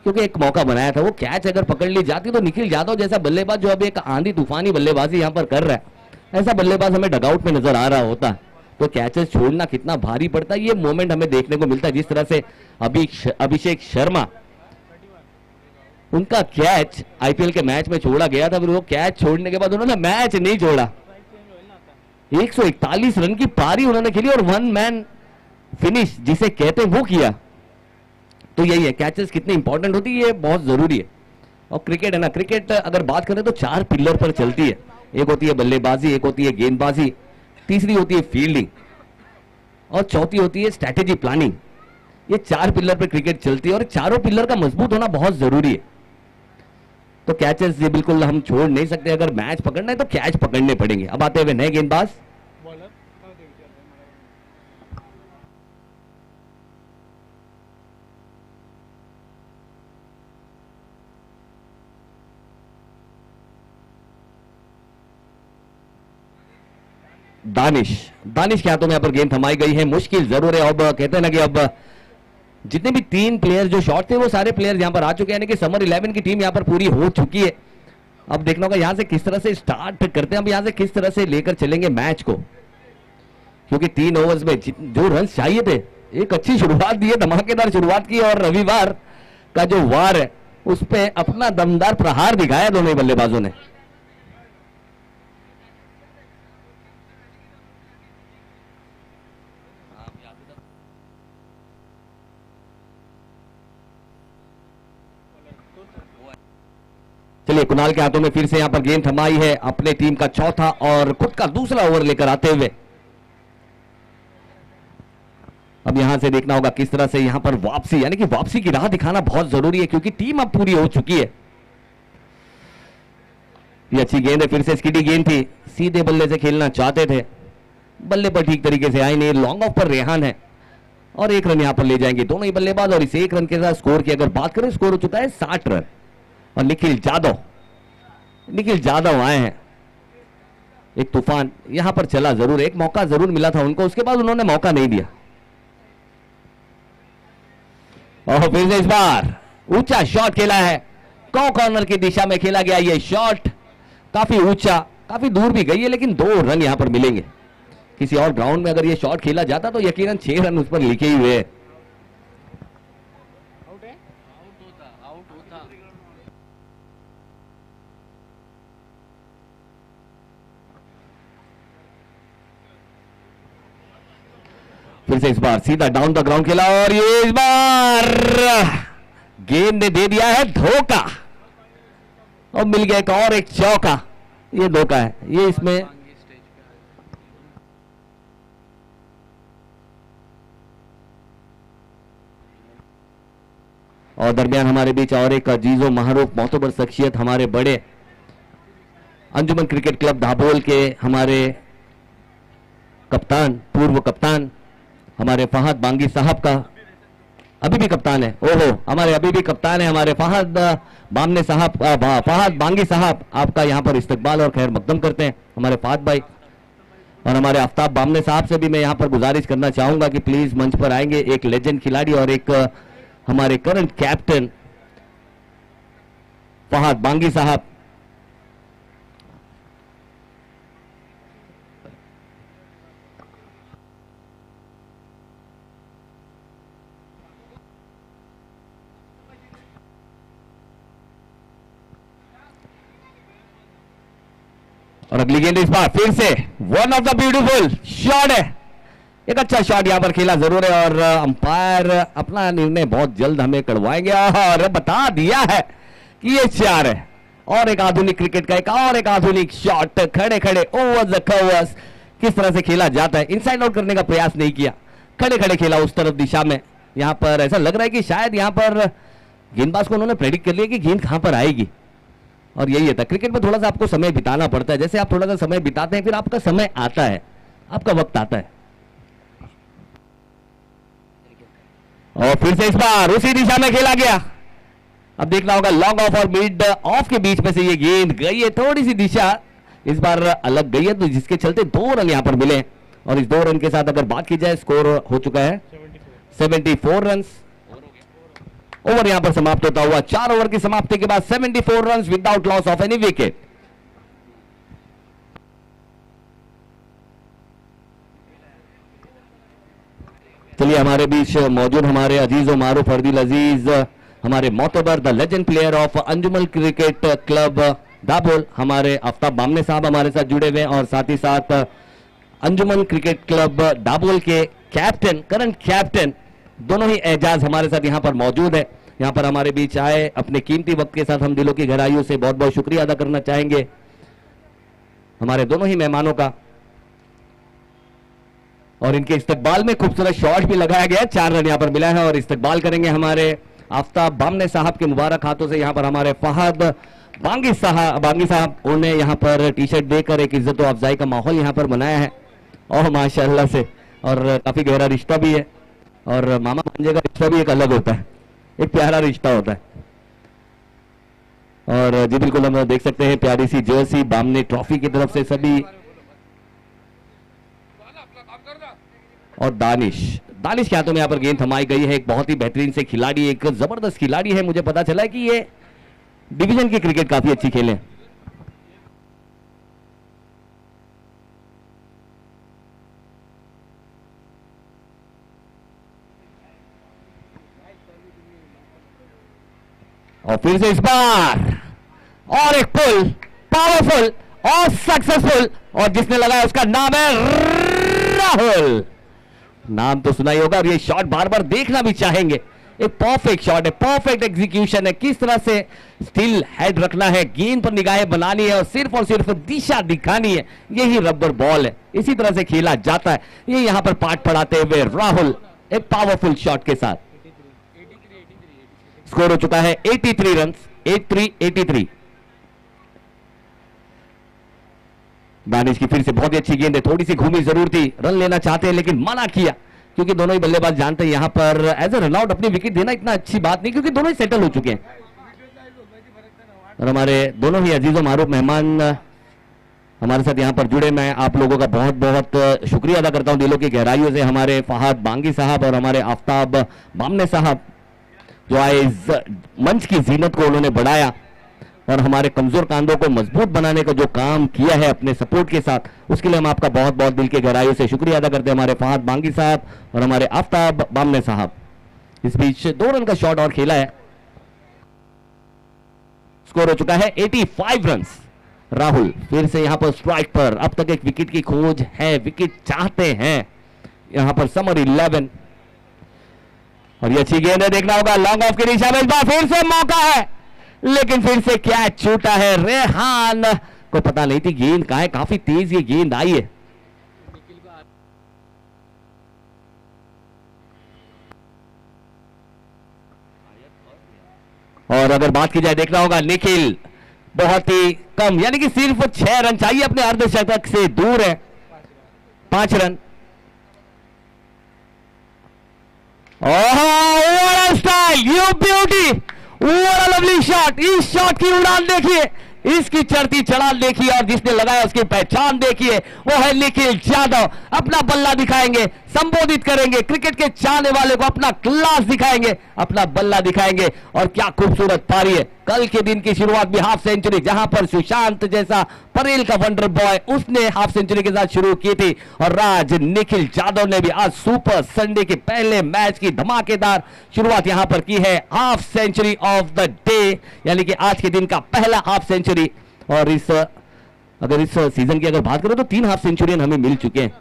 क्योंकि एक मौका बनाया था, वो कैच अगर पकड़ ली जाती तो निखिल यादव जैसा बल्लेबाज जो अभी एक आंधी तूफानी बल्लेबाजी यहां पर कर रहा है, ऐसा बल्लेबाज हमें डगआउट में नजर आ रहा होता। तो कैचेस छोड़ना कितना भारी पड़ता है, ये मोमेंट हमें देखने को मिलता है। जिस तरह से अभिषेक शर्मा, उनका कैच आईपीएल के मैच में छोड़ा गया था, फिर वो कैच छोड़ने के बाद उन्होंने मैच नहीं छोड़ा। 141 रन की पारी उन्होंने खेली और वन मैन फिनिश जिसे कहते हैं वो किया। तो यही है, कैचेस कितनी इंपॉर्टेंट होती है, ये बहुत जरूरी है। और क्रिकेट है ना, क्रिकेट अगर बात करें तो 4 पिलर पर चलती है। एक होती है बल्लेबाजी, एक होती है गेंदबाजी, तीसरी होती है फील्डिंग और चौथी होती है स्ट्रैटेजी प्लानिंग। ये 4 पिलर पर क्रिकेट चलती है और चारों पिलर का मजबूत होना बहुत जरूरी है। तो कैचेस ये बिल्कुल हम छोड़ नहीं सकते, अगर मैच पकड़ना है तो कैच पकड़ने पड़ेंगे। अब आते हुए नए गेंदबाज, दानिश के हाथों में यहाँ पर गेंद थमाई गई है। मुश्किल जरूर है, अब कहते हैं ना कि अब जितने भी 3 प्लेयर जो शॉट थे वो सारे प्लेयर यहां पर आ चुके हैं, यानी कि समर 11 की टीम यहां पर पूरी हो चुकी है। अब देखना होगा यहां से किस तरह से स्टार्ट करते हैं, अब यहां से किस तरह से लेकर चलेंगे मैच को, क्योंकि 3 ओवर्स में जो रन चाहिए थे, एक अच्छी शुरुआत दी है, धमाकेदार शुरुआत की और रविवार का जो वार है उस पर अपना दमदार प्रहार दिखाया दोनों ही बल्लेबाजों ने। चलिए, कुणाल के हाथों में फिर से यहां पर गेंद थमाई है, अपने टीम का चौथा और खुद का दूसरा ओवर लेकर आते हुए। अब यहां से देखना होगा किस तरह से यहां पर वापसी, यानी कि वापसी की राह दिखाना बहुत जरूरी है, क्योंकि टीम अब पूरी हो चुकी है। ये अच्छी गेंद है, फिर से स्किडी गेंद थी, सीधे बल्ले से खेलना चाहते थे, बल्ले पर ठीक तरीके से आई नहीं। लॉन्ग ऑफ पर रेहान है और 1 रन यहां पर ले जाएंगे दोनों ही बल्लेबाज। और इस 1 रन के साथ स्कोर की अगर बात करें, स्कोर हो चुका है 60 रन। और निखिल जाधव आए हैं। एक तूफान यहां पर चला जरूर, एक मौका जरूर मिला था उनको, उसके बाद उन्होंने मौका नहीं दिया। और फिर से इस बार ऊंचा शॉट खेला है, कॉर्नर की दिशा में खेला गया ये शॉट, काफी ऊंचा, काफी दूर भी गई है, लेकिन 2 रन यहां पर मिलेंगे। किसी और ग्राउंड में अगर ये शॉट खेला जाता तो यकीनन 6 रन उस पर लिखे ही हुए। फिर से इस बार सीधा डाउन द ग्राउंड खेला और ये इस बार गेंद ने दे दिया है धोखा और मिल गया एक और एक चौका। ये धोखा है, ये इसमें और दरमियान हमारे बीच और एक अजीजो महरूफ मोतबर शख्सियत, हमारे बड़े अंजुमन क्रिकेट क्लब दाभोल के हमारे कप्तान, पूर्व कप्तान हमारे फहद बांगी साहब का, अभी भी कप्तान है, ओहो हमारे अभी भी कप्तान है हमारे फहद बामने साहब, फहद बांगी साहब, आपका यहां पर इस्तकबाल और खैर मकदम करते हैं हमारे फहद भाई। और हमारे आफ्ताब बामने साहब से भी मैं यहां पर गुजारिश करना चाहूंगा कि प्लीज मंच पर आएंगे, एक लेजेंड खिलाड़ी और एक हमारे करंट कैप्टन फहद बांगी साहब। और अगली गेंद इस बार फिर से one of the beautiful shot है, एक अच्छा शॉट यहां पर खेला जरूर है और अंपायर अपना निर्णय बहुत जल्द हमें कड़वाएंगे और बता दिया है कि ये 4 है। और एक आधुनिक क्रिकेट का एक आधुनिक शॉट, खड़े खड़े ओवर द कवर्स किस तरह से खेला जाता है, इनसाइड आउट करने का प्रयास नहीं किया, खड़े खड़े खेला उस तरफ दिशा में। यहां पर ऐसा लग रहा है कि शायद यहां पर गेंदबाज को उन्होंने प्रेडिक्ट कर लिया कि गेंद कहां पर आएगी। और यही था, क्रिकेट में थोड़ा सा आपको समय बिताना पड़ता है, जैसे आप थोड़ा सा समय बिताते हैं फिर आपका समय आता है, आपका वक्त आता है। और फिर से इस बार उसी दिशा में खेला गया। अब देखना होगा लॉन्ग ऑफ और मिड ऑफ के बीच में से ये गेंद गई है, थोड़ी सी दिशा इस बार अलग गई है, तो जिसके चलते 2 रन यहां पर मिले। और इस 2 रन के साथ अगर बात की जाए, स्कोर हो चुका है 74 रन। ओवर यहां पर समाप्त होता हुआ 4 ओवर की समाप्ति के बाद 74 run without loss of any wicket. चलिए हमारे बीच मौजूद हमारे अजीज और मारूफ अर्दिल अजीज, हमारे मोतबर the legend player of Anjuman cricket club Dabhol, हमारे आफ्ताब बामने साहब हमारे साथ जुड़े हुए हैं, और साथ ही साथ अंजुमन क्रिकेट क्लब दाबोल के कैप्टन, करंट कैप्टन, दोनों ही एजाज हमारे साथ यहां पर मौजूद है। यहां पर हमारे बीच आए अपने कीमती वक्त के साथ हम दिलों की गहराइयों से बहुत बहुत शुक्रिया अदा करना चाहेंगे हमारे दोनों ही मेहमानों का। और इनके इस्तकबाल में खूबसूरत शॉट भी लगाया गया, 4 रन यहां पर मिला है, और इस्तकबाल करेंगे हमारे आफ्ताब बामने साहब के मुबारक हाथों से। यहां पर हमारे फहद बांगी साहब उन्हें यहां पर टी शर्ट देकर एक इज्जत और अफजाई का माहौल यहां पर बनाया है, और माशाअल्लाह से, और काफी गहरा रिश्ता भी है, और मामा भांजे का रिश्ता भी एक अलग होता है, एक प्यारा रिश्ता होता है। और जी बिल्कुल हम देख सकते हैं प्यारी सी जर्सी बामने ट्रॉफी की तरफ से सभी, और दानिश के हाथों में यहां पर गेंद थमाई गई है। एक बहुत ही बेहतरीन से खिलाड़ी, एक जबरदस्त खिलाड़ी है, मुझे पता चला है कि ये डिवीजन की क्रिकेट काफी अच्छी खेले। और फिर से इस बार और एक पुल, पावरफुल और सक्सेसफुल, और जिसने लगाया उसका नाम है राहुल। नाम तो सुना ही होगा, और ये शॉट बार बार देखना भी चाहेंगे। एक परफेक्ट शॉट है, परफेक्ट एग्जीक्यूशन है, किस तरह से स्टिल हेड रखना है, गेंद पर निगाहें बनानी है, और सिर्फ दिशा दिखानी है, यही रबर बॉल है, इसी तरह से खेला जाता है। ये यहां पर पाठ पढ़ाते हुए राहुल एक पावरफुल शॉट के साथ। स्कोर हो चुका है 83 रन, 83। दानिश की फिर से बहुत ही अच्छी गेंद है, थोड़ी सी घूमी जरूर थी, रन लेना चाहते हैं लेकिन मना किया, क्योंकि दोनों ही बल्लेबाज जानते हैं यहां पर एज ए रन आउट अपनी विकेट देना इतना अच्छी बात नहीं, क्योंकि दोनों ही सेटल हो चुके हैं। और हमारे दोनों ही अजीजों मारूफ मेहमान हमारे साथ यहां पर जुड़े, मैं आप लोगों का बहुत बहुत शुक्रिया अदा करता हूं दिलों की गहराइयों से। हमारे फहद बांगी साहब और हमारे आफ्ताब बामने साहब जो आए, इस मंच की जीनत को उन्होंने बढ़ाया, और हमारे कमजोर कांधों को मजबूत बनाने का जो काम किया है अपने सपोर्ट के साथ, उसके लिए हम आपका बहुत बहुत दिल के गहराइयों से शुक्रिया अदा करते हैं हमारे फहद बांगी साहब और हमारे आफ्ताब बामने साहब। इस बीच 2 रन का शॉट और खेला है, स्कोर हो चुका है 85 रन। राहुल फिर से यहां पर स्ट्राइक पर, अब तक एक विकेट की खोज है, विकेट चाहते हैं यहां पर समर 11, और ये अच्छी गेंद है, देखना होगा लॉन्ग ऑफ की दिशा में, इस बार फिर से मौका है, लेकिन फिर से कैच छूटा है। रेहान को पता नहीं थी गेंद कहां है, काफी तेज ये गेंद आई है। और अगर बात की जाए, देखना होगा निखिल बहुत ही कम, यानी कि सिर्फ 6 रन चाहिए, अपने अर्धशतक से दूर है, 5 run. Oh style, you beauty, what a lovely shot. इस शॉट की उड़ान देखिए, इसकी चढ़ती चढ़ान देखिए, और जिसने लगाया उसकी पहचान देखिए, वो है निखिल यादव। अपना बल्ला दिखाएंगे, संबोधित करेंगे, क्रिकेट के चाहने वाले को अपना क्लास दिखाएंगे, अपना बल्ला दिखाएंगे, और क्या खूबसूरत पारी है। कल के दिन की शुरुआत भी हाफ सेंचुरी, जहां पर सुशांत जैसा परेल का वंडर बॉय, उसने हाफ सेंचुरी के साथ शुरू की थी, और राज निखिल यादव ने भी आज सुपर संडे के पहले मैच की धमाकेदार शुरुआत यहां पर की है। Half century of the day, यानी कि आज के दिन का पहला हाफ सेंचुरी। और अगर इस सीजन की अगर बात करें तो 3 हाफ सेंचुरियन हमें मिल चुके हैं।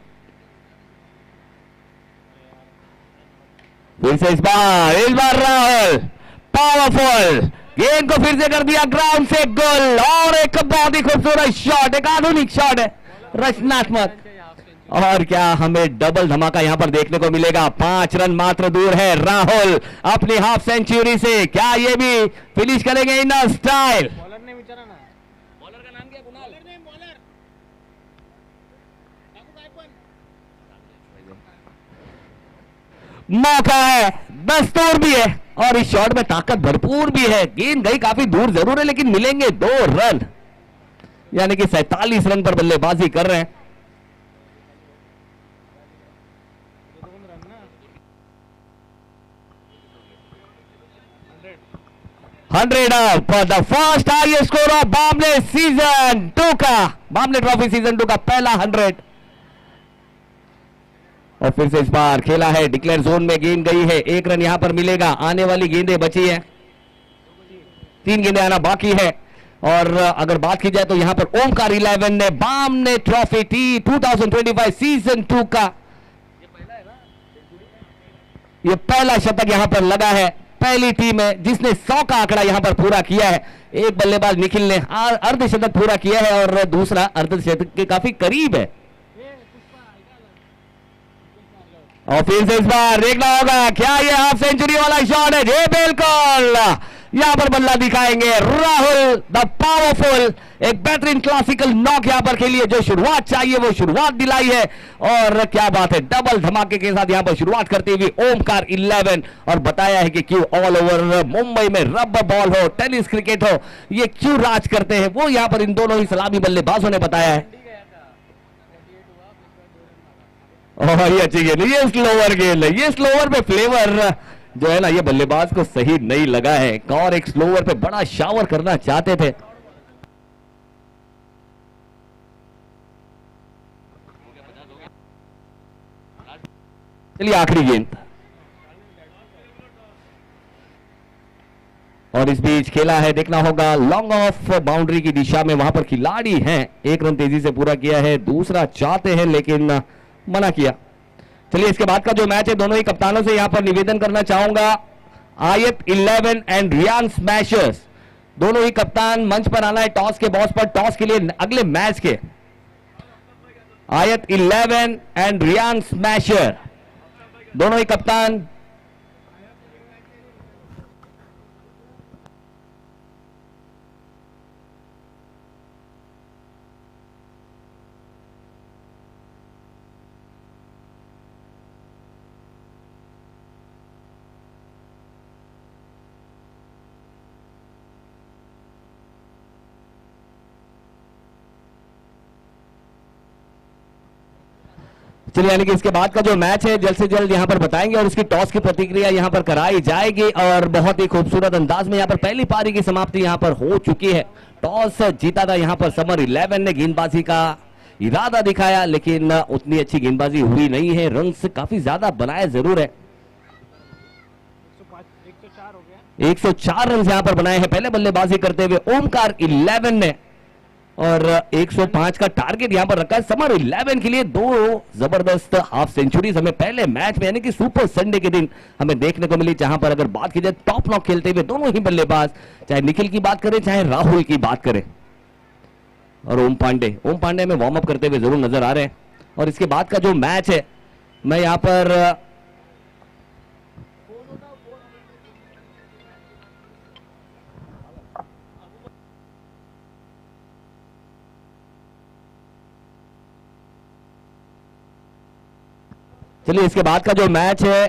फिर से इस बार राहुल पावरफुल, गेंद को फिर से कर दिया ग्राउंड से गोल, और एक बहुत ही खूबसूरत शॉट, एक आधुनिक शॉट है, रचनात्मक। और क्या हमें डबल धमाका यहां पर देखने को मिलेगा। 5 रन मात्र दूर है राहुल अपनी हाफ सेंचुरी से, क्या ये भी फिनिश करेंगे इन स्टाइल। बॉलर का नाम क्या, कुणाल? मौका है, दस्तूर भी है, और इस शॉट में ताकत भरपूर भी है। गेंद गई काफी दूर जरूर है, लेकिन मिलेंगे 2 रन, यानी कि 47 रन पर बल्लेबाजी कर रहे हैं। Hundred up, the first highest score of Bamle season 2 का, बामले ट्रॉफी सीजन 2 का पहला 100। और फिर से इस बार खेला है, डिक्लेयर जोन में गेंद गई है, 1 रन यहां पर मिलेगा। आने वाली गेंदें बची है, 3 गेंदें आना बाकी है। और अगर बात की जाए तो यहां पर ओमकार 11 ने बामने ट्रॉफी टी 2025 सीजन 2 का ये पहला शतक यहां पर लगा है। पहली टीम है जिसने 100 का आंकड़ा यहां पर पूरा किया है। एक बल्लेबाज निखिल ने अर्धशतक पूरा किया है और दूसरा अर्धशतक के काफी करीब है। और फिर से इस बार देखना होगा क्या ये हाफ सेंचुरी वाला शॉट है। जी बिल्कुल, यहां पर बल्ला दिखाएंगे राहुल द पावरफुल। एक बेहतरीन क्लासिकल नॉक यहां पर खेली है, जो शुरुआत चाहिए वो शुरुआत दिलाई है। और क्या बात है, डबल धमाके के साथ यहां पर शुरुआत करते हुए ओमकार 11। और बताया है कि क्यों ऑल ओवर मुंबई में रबर बॉल हो, टेनिस क्रिकेट हो, ये क्यों राज करते हैं, वो यहां पर इन दोनों ही सलामी बल्लेबाजों ने बताया है। ये अच्छी गेंद, ये स्लोवर गेंद है, ये स्लोवर पे फ्लेवर जो है ना, ये बल्लेबाज को सही नहीं लगा है। और एक स्लोवर पे बड़ा शावर करना चाहते थे। चलिए आखिरी गेंद, और इस बीच खेला है, देखना होगा लॉन्ग ऑफ बाउंड्री की दिशा में, वहां पर खिलाड़ी हैं। 1 रन तेजी से पूरा किया है, दूसरा चाहते हैं लेकिन मना किया। चलिए इसके बाद का जो मैच है, दोनों ही कप्तानों से यहां पर निवेदन करना चाहूंगा। आयत 11 एंड रियान स्मैशर्स, दोनों ही कप्तान मंच पर आना है टॉस के बॉस पर, टॉस के लिए अगले मैच के। आयत 11 एंड रियान स्मैशर, दोनों ही कप्तान। चलिए यानी कि इसके बाद का जो मैच है जल्द से जल्द यहां पर बताएंगे और उसकी टॉस की प्रतिक्रिया यहां पर कराई जाएगी। और बहुत ही खूबसूरत अंदाज में यहां पर पहली पारी की समाप्ति यहां पर हो चुकी है। टॉस जीता था यहां पर समर 11 ने, गेंदबाजी का इरादा दिखाया लेकिन उतनी अच्छी गेंदबाजी हुई नहीं है। रन्स काफी ज्यादा बनाए जरूर है, 104 रन यहां पर बनाए हैं पहले बल्लेबाजी करते हुए ओमकार 11 ने। और 105 का टारगेट यहां पर रखा है समर 11 के लिए। 2 जबरदस्त हाफ सेंचुरीज हमें पहले मैच में यानी कि सुपर संडे के दिन हमें देखने को मिली, जहां पर अगर बात की जाए टॉप नॉक खेलते हुए दोनों ही बल्लेबाज, चाहे निखिल की बात करें चाहे राहुल की बात करें। और ओम पांडे में वार्म अप करते हुए जरूर नजर आ रहे हैं। और इसके बाद का जो मैच है, मैं यहां पर चलिए इसके बाद का जो मैच है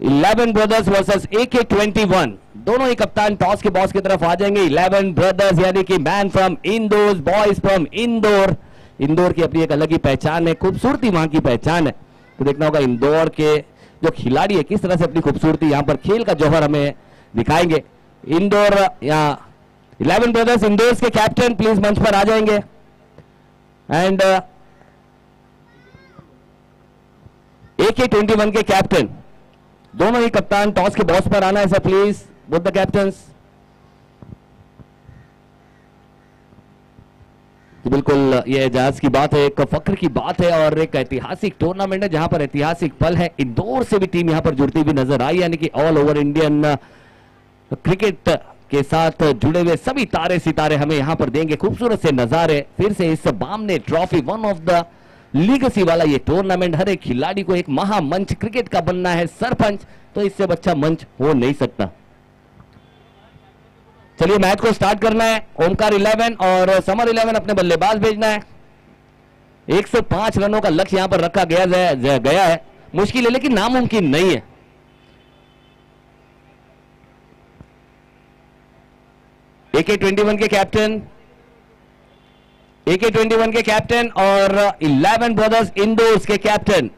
11 ब्रदर्स वर्सेस AK21, दोनों ही कप्तान टॉस के बॉस की तरफ आ जाएंगे। 11 ब्रदर्स यानी कि man from Indore, boys from Indore. Indore की अपनी एक अलग ही पहचान है, खूबसूरती वहां की पहचान है। तो देखना होगा इंदौर के जो खिलाड़ी है किस तरह से अपनी खूबसूरती यहां पर खेल का जौहर हमें दिखाएंगे। इंदौर यहाँ 11 ब्रदर्स इंदौर के कैप्टन प्लीज मंच पर आ जाएंगे। एंड AK21 के कैप्टन, दोनों ही कप्तान टॉस के बॉस पर आना है sir please, both the captains. बिल्कुल ये एजाज की बात है, एक फक्र की बात है और एक ऐतिहासिक टूर्नामेंट है जहां पर ऐतिहासिक पल है। इंदौर से भी टीम यहां पर जुड़ती हुई नजर आई, यानी कि ऑल ओवर इंडियन क्रिकेट के साथ जुड़े हुए सभी तारे सितारे हमें यहां पर देंगे खूबसूरत से नजारे। फिर से इस Bamne trophy, one of the legacy वाला ये टूर्नामेंट, हर एक खिलाड़ी को एक महामंच क्रिकेट का बनना है सरपंच, तो इससे अच्छा मंच हो नहीं सकता। चलिए मैच को स्टार्ट करना है। ओमकार 11 और समर 11 अपने बल्लेबाज भेजना है। 105 रनों का लक्ष्य यहां पर रखा गया है। मुश्किल है लेकिन नामुमकिन नहीं है। AK21 के कैप्टन, AK21 के कैप्टन और 11 ब्रदर्स इंदौर के कैप्टन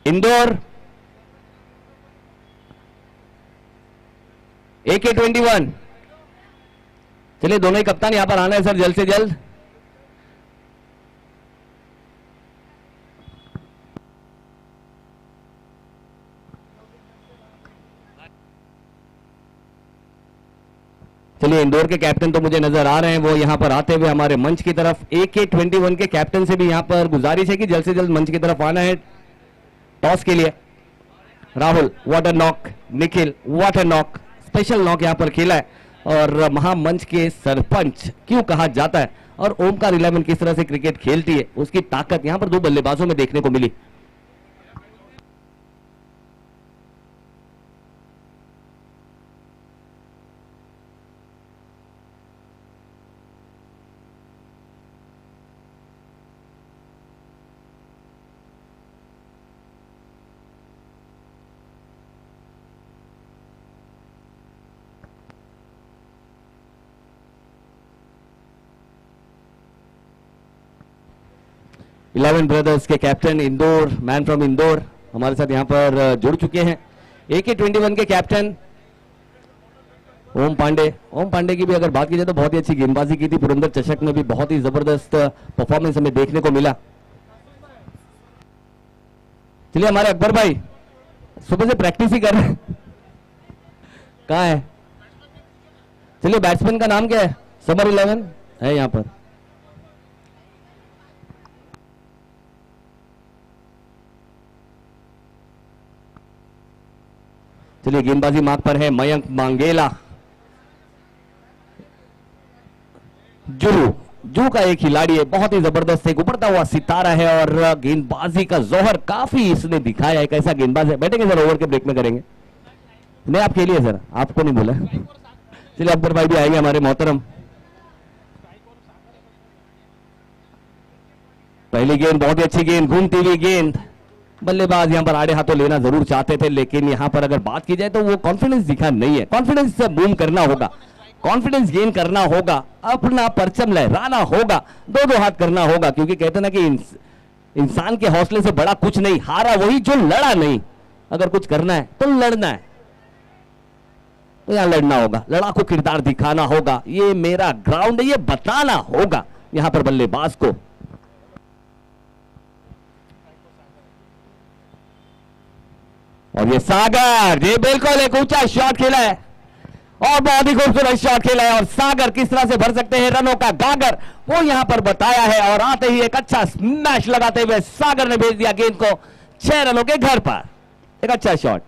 इंदौर AK-21। चलिए दोनों ही कप्तान यहां पर आना है सर, जल्द से जल्द। चलिए इंदौर के कैप्टन तो मुझे नजर आ रहे हैं, वो यहां पर आते हुए हमारे मंच की तरफ। AK-21 के कैप्टन से भी यहां पर गुजारिश है कि जल्द से जल्द मंच की तरफ आना है टॉस के लिए। Rahul what a knock, Nikhil what a knock, special knock यहां पर खेला है। और महामंच के सरपंच क्यों कहा जाता है और ओमकार 11 किस तरह से क्रिकेट खेलती है, उसकी ताकत यहां पर दो बल्लेबाजों में देखने को मिली। इलेवन ब्रदर्स के captain Indore, man from Indore हमारे साथ यहां पर जुड़ चुके हैं। AK-21 के कैप्टन ओम पांडे। ओम पांडे की भी अगर बात की जाए तो बहुत ही अच्छी गेंदबाजी की थी, पुरंदर चषक में भी बहुत ही जबरदस्त परफॉर्मेंस हमें देखने को मिला। चलिए हमारे अकबर भाई सुबह से प्रैक्टिस ही कर रहे हैं, कहाँ है? चलिए बैट्समैन का नाम क्या है? समर 11 है यहां पर। चलिए गेंदबाजी मार्ग पर है मयंक मांगेला। जू का एक खिलाड़ी है, बहुत ही जबरदस्त है, उभरता हुआ सितारा है और गेंदबाजी का जोहर काफी इसने दिखाया है। एक ऐसा गेंदबाज है, बैठेंगे सर ओवर के ब्रेक में करेंगे। नहीं आप खेलिए सर, आपको नहीं बोला। चलिए अकबर भाई भी आएंगे हमारे मोहतरम। पहली गेंद बहुत ही अच्छी गेंद, घूमती हुई गेंद। बल्लेबाज यहां पर आड़े हाथों लेना जरूर चाहते थे, लेकिन यहां पर अगर बात की जाए तो वो कॉन्फिडेंस दिखा नहीं है। कॉन्फिडेंस से बूम करना होगा, कॉन्फिडेंस गेन करना होगा, अपना परचम लहराना होगा, दो हाथ करना होगा, क्योंकि कहते ना कि इंसान के हौसले से बड़ा कुछ नहीं, हारा वही जो लड़ा नहीं। अगर कुछ करना है तो लड़ना है, तो यहां लड़ना होगा, लड़ाकू किरदार दिखाना होगा, ये मेरा ग्राउंड है ये बताना होगा यहां पर बल्लेबाज को। और ये सागर, ये बिल्कुल एक ऊंचा शॉट खेला है और बहुत ही खूबसूरत शॉट खेला है। और सागर किस तरह से भर सकते हैं रनों का गागर, वो यहां पर बताया है। और आते ही एक अच्छा स्मैश लगाते हुए सागर ने भेज दिया गेंद को 6 रनों के घर पर। एक अच्छा शॉट।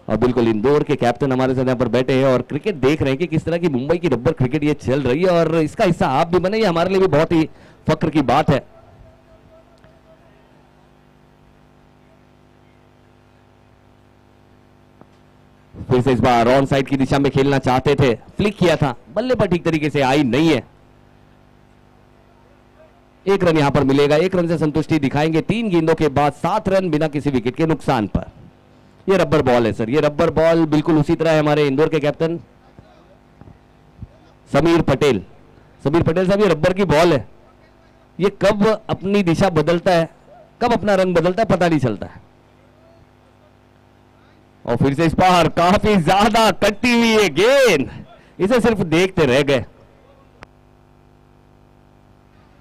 और बिल्कुल इंदौर के कैप्टन हमारे साथ यहां पर बैठे हैं और क्रिकेट देख रहे हैं कि किस तरह की मुंबई की रब्बर क्रिकेट ये चल रही है, और इसका हिस्सा आप भी बने, ये हमारे लिए भी बहुत ही फक्र की बात है। फिर से इस बार ऑन साइड की दिशा में खेलना चाहते थे, फ्लिक किया था, बल्ले पर ठीक तरीके से आई नहीं है। 1 रन यहां पर मिलेगा, 1 रन से संतुष्टि दिखाएंगे। 3 गेंदों के बाद 7 रन बिना किसी विकेट के नुकसान पर। ये रबर बॉल है सर, ये रबर बॉल बिल्कुल उसी तरह है। हमारे इंदौर के कैप्टन समीर पटेल, समीर पटेल साहब, ये रबर की बॉल है, ये कब अपनी दिशा बदलता है, कब अपना रंग बदलता है पता नहीं चलता है। और फिर से इस बार काफी ज्यादा कटी हुई है गेंद, इसे सिर्फ देखते रह गए।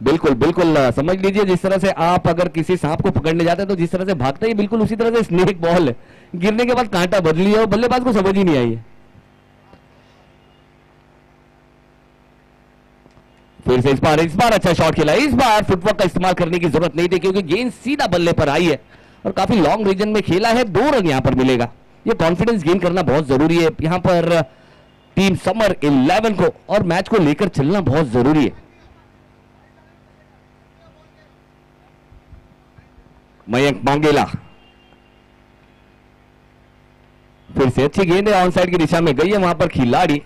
बिल्कुल बिल्कुल समझ लीजिए, जिस तरह से आप अगर किसी सांप को पकड़ने जाते हैं तो जिस तरह से भागता है, बिल्कुल उसी तरह से स्नेक बॉल है, गिरने के बाद कांटा बदली है और बल्लेबाज को समझ ही नहीं आई है। फिर से इस बार अच्छा शॉट खेला। इस बार फुटवर्क का इस्तेमाल करने की जरूरत नहीं थी, क्योंकि गेंद सीधा बल्ले पर आई है और काफी लॉन्ग रीजन में खेला है। 2 रन यहां पर मिलेगा। ये कॉन्फिडेंस गेन करना बहुत जरूरी है यहां पर टीम समर 11 को, और मैच को लेकर चलना बहुत जरूरी है। मयंक मांगेला, फिर से अच्छी गेंद है, ऑन साइड की दिशा में गई है वहां पर खिलाड़ी,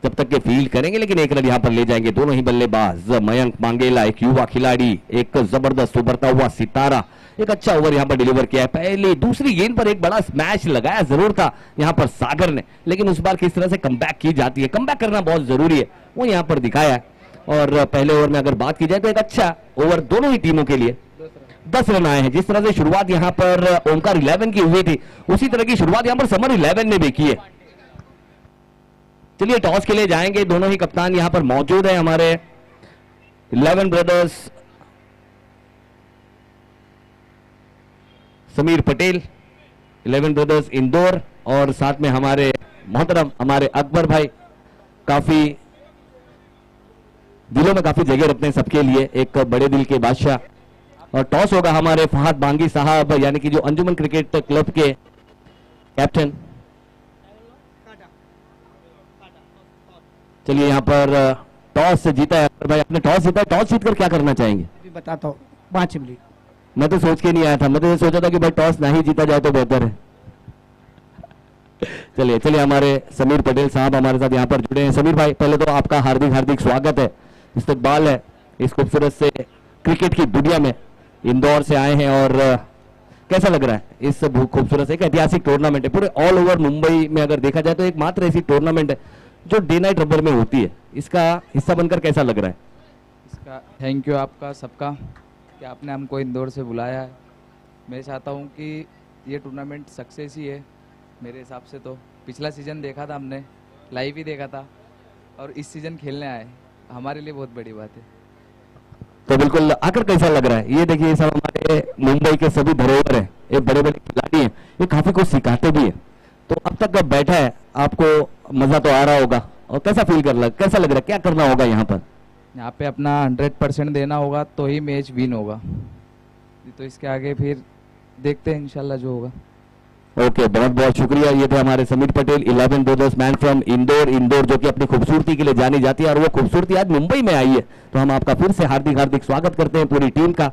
जब तक के फील्ड करेंगे, लेकिन 1 रन यहां पर ले जाएंगे दोनों ही बल्लेबाज। मयंक मांगेला एक युवा खिलाड़ी, एक जबरदस्त उभरता हुआ सितारा, एक अच्छा ओवर यहां पर डिलीवर किया है। पहले दूसरी गेंद पर एक बड़ा स्मैश लगाया जरूर था यहां पर सागर ने, लेकिन उस बार किस तरह से कमबैक की जाती है, कमबैक करना बहुत जरूरी है, वो यहां पर दिखाया है। और पहले ओवर में अगर बात की जाए तो एक अच्छा ओवर दोनों ही टीमों के लिए, 10 रन आए हैं। जिस तरह से शुरुआत यहां पर ओमकार 11 की हुई थी, उसी तरह की शुरुआत यहां पर समर 11 ने भी की है। चलिए टॉस के लिए जाएंगे, दोनों ही कप्तान यहां पर मौजूद है हमारे 11 ब्रदर्स समीर पटेल, 11 ब्रदर्स इंदौर, और साथ में हमारे मोहतरम हमारे अकबर भाई, काफी दिलों में काफी जगह रखते हैं सबके लिए, एक बड़े दिल के बादशाह। और टॉस होगा हमारे फहद बांगी साहब, यानी कि जो अंजुमन क्रिकेट क्लब के कैप्टन। चलिए यहां पर टॉस जीता है अकबर भाई, आपने टॉस जीता है, टॉस जीतकर क्या करना चाहेंगे? अभी बताता हूँ 5 मिनट। मैं तो सोच के नहीं आया था, मैं तो ये सोचा था कि भाई टॉस ना ही जीता जाए तो बेहतर है। चलिए चलिए हमारे समीर पटेल साहब हमारे साथ यहाँ पर जुड़े हैं। समीर भाई, पहले तो आपका हार्दिक हार्दिक स्वागत है, इस्तकबाल है इस खूबसूरत से क्रिकेट की दुनिया में। इंदौर से आए हैं और कैसा लग रहा है इस खूबसूरत से? एक ऐतिहासिक टूर्नामेंट है, पूरे ऑल ओवर मुंबई में अगर देखा जाए तो एकमात्र ऐसी टूर्नामेंट है जो डे नाइट रबर में होती है। इसका हिस्सा बनकर कैसा लग रहा है? इसका थैंक यू आपका सबका कि आपने हमको इंदौर से बुलाया है। मैं चाहता हूँ कि ये टूर्नामेंट सक्सेस ही है मेरे हिसाब से। तो पिछला सीज़न देखा था हमने, लाइव ही देखा था, और इस सीज़न खेलने आए, हमारे लिए बहुत बड़ी बात है। तो बिल्कुल आकर कैसा लग रहा है? ये देखिए सब हमारे मुंबई के सभी धरोहर हैं, ये बड़े बड़े खिलाड़ी हैं, ये काफी कुछ सिखाते भी हैं। तो अब तक अब बैठा है, आपको मजा तो आ रहा होगा, और कैसा फील कर रहा है, कैसा लग रहा है, क्या करना होगा यहाँ पर? यहाँ पे अपना 100% देना होगा तो ही मैच विन होगा। तो इसके आगे फिर देखते हैं इंशाल्लाह जो होगा। ओके, बहुत बहुत शुक्रिया। ये थे हमारे Sameer Patel, 11 brothers man from Indore. Indore जो कि अपनी खूबसूरती के लिए जानी जाती है, और वो खूबसूरती आज मुंबई में आई है। तो हम आपका फिर से हार्दिक हार्दिक स्वागत करते हैं पूरी टीम का,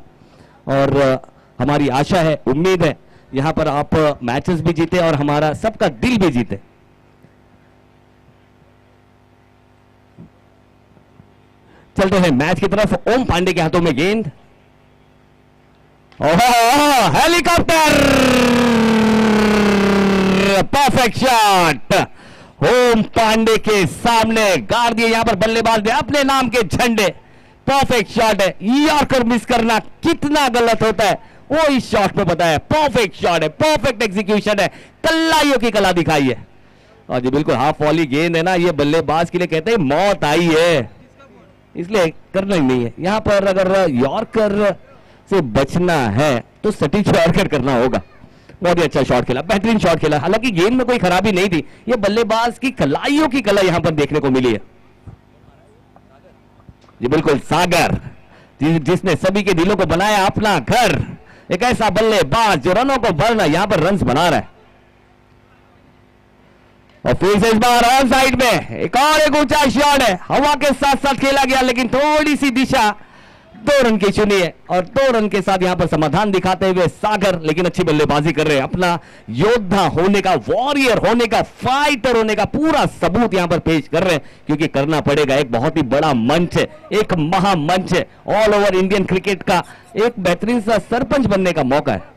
और हमारी आशा है, उम्मीद है यहाँ पर आप मैचेस भी जीते और हमारा सबका दिल भी जीते। चलते हैं मैच की तरफ। ओम पांडे के हाथों में गेंद, हेलीकॉप्टर, परफेक्ट शॉट। ओम पांडे के सामने गाड़ दिए यहां पर बल्लेबाज ने अपने नाम के झंडे। परफेक्ट शॉट है, यॉर्कर मिस करना कितना गलत होता है वो इस शॉट में पता है। परफेक्ट शॉट है, परफेक्ट एग्जीक्यूशन है, कल्लाइयों की कला दिखाई है। और जी बिल्कुल हाफ वॉली गेंद है ना, ये बल्लेबाज के लिए कहते हैं मौत आई है, इसलिए करना ही नहीं है। यहां पर अगर यॉर्कर से बचना है तो सटीक यॉर्कर करना होगा। बहुत ही अच्छा शॉट खेला, बेहतरीन शॉट खेला, हालांकि गेंद में कोई खराबी नहीं थी। ये बल्लेबाज की कलाइयों की कला यहां पर देखने को मिली है। जी बिल्कुल सागर, जिसने सभी के दिलों को बनाया अपना घर, एक ऐसा बल्लेबाज जो रनों को भरना, यहां पर रन्स बना रहा है। और फिर से इस बार ऑन साइड में एक और एक ऊंचा शॉट है, हवा के साथ साथ खेला गया, लेकिन थोड़ी सी दिशा 2 रन की चुनी है, और 2 रन के साथ यहां पर समाधान दिखाते हुए सागर, लेकिन अच्छी बल्लेबाजी कर रहे हैं। अपना योद्धा होने का, वॉरियर होने का, फाइटर होने का पूरा सबूत यहां पर पेश कर रहे हैं, क्योंकि करना पड़ेगा। एक बहुत ही बड़ा मंच है, एक महामंच है, ऑल ओवर इंडियन क्रिकेट का एक बेहतरीन सा सरपंच बनने का मौका है।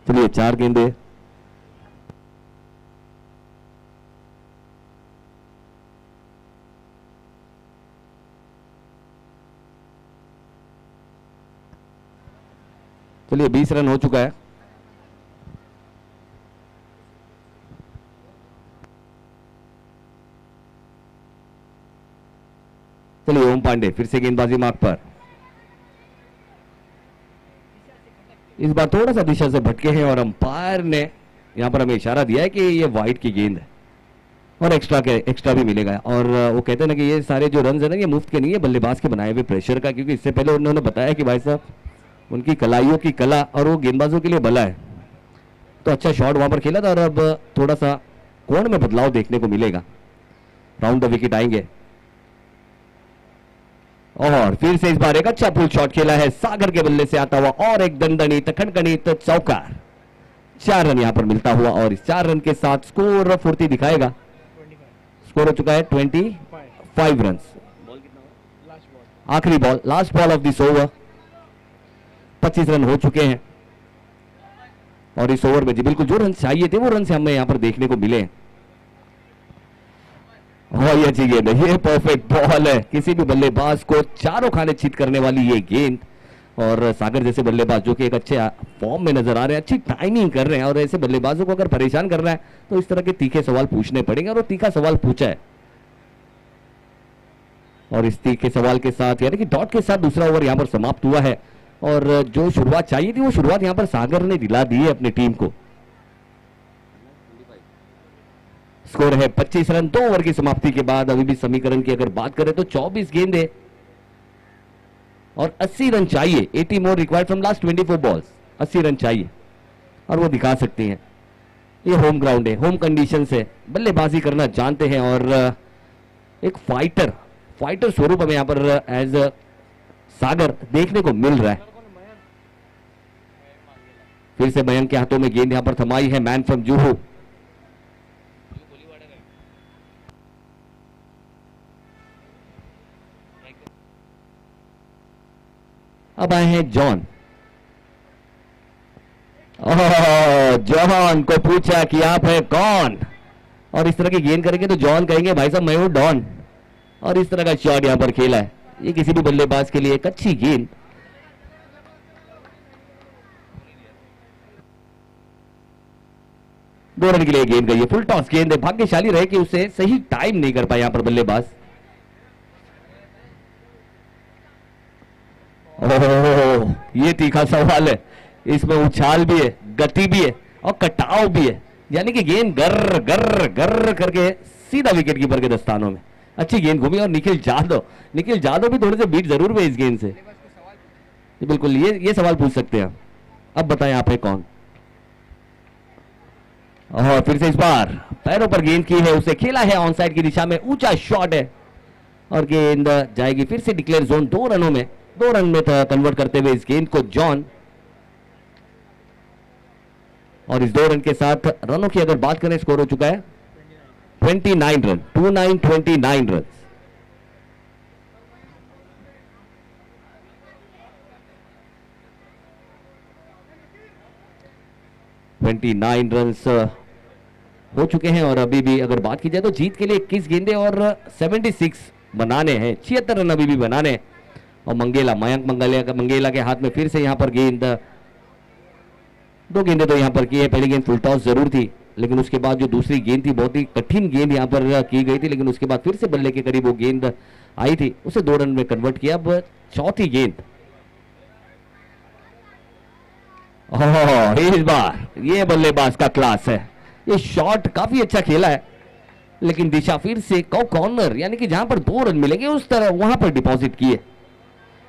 चलिए 4 गेंदे, चलिए 20 रन हो चुका है। चलिए ओम पांडे फिर से गेंदबाजी मार्ग पर, इस बार थोड़ा सा दिशा से भटके हैं और अंपायर ने यहां पर हमें इशारा दिया है कि ये वाइड की गेंद है और एक्स्ट्रा भी मिलेगा। और वो कहते हैं ना कि ये सारे जो रन है ना, ये मुफ्त के नहीं है, बल्लेबाज के बनाए हुए प्रेशर का, क्योंकि इससे पहले उन्होंने बताया कि भाई साहब उनकी कलाइयों की कला और वो गेंदबाजों के लिए भला है। तो अच्छा शॉट वहां पर खेला था, और अब थोड़ा सा कोण में बदलाव देखने को मिलेगा। राउंड द विकेट आएंगे। और फिर से इस बार एक अच्छा पुल शॉट खेला है सागर के बल्ले से आता हुआ और एक दंडनीत खनखनीत चौका। 4 रन यहां पर मिलता हुआ और इस 4 रन के साथ स्कोर फुर्ती दिखाएगा। स्कोर हो चुका है 25 रन। आखिरी ball, last ball of this over. 25 run हो चुके हैं और इस ओवर में जी बिल्कुल जो रन चाहिए थे वो रन से हमें यहां पर देखने को मिले। ये अच्छी गेंद है, ये परफेक्ट बॉल है। किसी भी बल्लेबाज को चारों खाने चित करने वाली ये गेंद। और सागर जैसे बल्लेबाज जो कि एक अच्छे फॉर्म में नजर आ रहे हैं, अच्छी टाइमिंग कर रहे हैं और ऐसे बल्लेबाजों को अगर परेशान कर रहा है तो इस तरह के तीखे सवाल पूछने पड़ेंगे और वो तीखा सवाल पूछा है। और इस तीखे सवाल के साथ यानी कि डॉट के साथ दूसरा ओवर यहां पर समाप्त हुआ है और जो शुरुआत चाहिए थी वो शुरुआत यहां पर सागर ने दिला दी है अपनी टीम को। स्कोर है 25 रन 2 ओवर की समाप्ति के बाद। अभी भी समीकरण की अगर बात करें तो 24 गेंदें और 80 रन चाहिए। 80 more required from last 24 balls. 80 run चाहिए और वो दिखा सकते हैं। ये होम ग्राउंड है, होम कंडीशन है, बल्लेबाजी करना जानते हैं और एक फाइटर स्वरूप हमें यहां पर एज सागर देखने को मिल रहा है। फिर से मयंक के हाथों में गेंद यहां पर थमाई है मैन फ्रॉम जुहू। अब आए हैं जॉन। जॉन को पूछा कि आप हैं कौन, और इस तरह की गेंद करेंगे तो जॉन कहेंगे भाई साहब मैं हूं डॉन। और इस तरह का शॉट यहां पर खेला है। ये किसी भी बल्लेबाज के लिए एक अच्छी गेंद। दो रन के लिए गेंद गई है, फुल टॉस गेंद है। भाग्यशाली रहे कि उसे सही टाइम नहीं कर पाया यहां पर बल्लेबाज। ओह, ये तीखा सवाल है। इसमें उछाल भी है, गति भी है और कटाव भी है। यानी कि गेंद गर्र गर्र गर्र करके सीधा विकेट कीपर के दस्तानों में। अच्छी गेंद घूमी और निखिल जादव भी थोड़े से बीट जरूर हुए इस गेंद से। बिल्कुल ये सवाल पूछ सकते हैं। अब बताएं आप है कौन। और फिर से इस बार पैरों पर गेंद की है, उसे खेला है ऑन साइड की दिशा में। ऊंचा शॉट है और गेंद जाएगी फिर से डिक्लेयर जोन। 2 रनों में 2 रन में कन्वर्ट करते हुए इस गेंद को जॉन। और इस 2 रन के साथ रनों की अगर बात करें स्कोर हो चुका है 29 रन। 29 रन। रन हो चुके हैं और अभी भी अगर बात की जाए तो जीत के लिए 21 गेंदें और 76 बनाने हैं। 76 रन अभी भी बनाने। और मयंक मंगेला के हाथ में फिर से यहां पर गेंद। 2 गेंदें तो यहां पर की है। पहली गेंद फुल टॉस जरूर थी, लेकिन उसके बाद जो दूसरी गेंद थी बहुत ही कठिन गेंद यहां पर की गई थी, लेकिन उसके बाद फिर से बल्ले के करीब वो गेंद आई थी, उसे 2 रन में कन्वर्ट किया। अब चौथी गेंद। इस बार ये बल्लेबाज का क्लास है। ये शॉट काफी अच्छा खेला है, लेकिन दिशा फिर से कॉर्नर यानी कि जहां पर 2 रन मिलेंगे उस तरह वहां पर डिपॉजिट किए।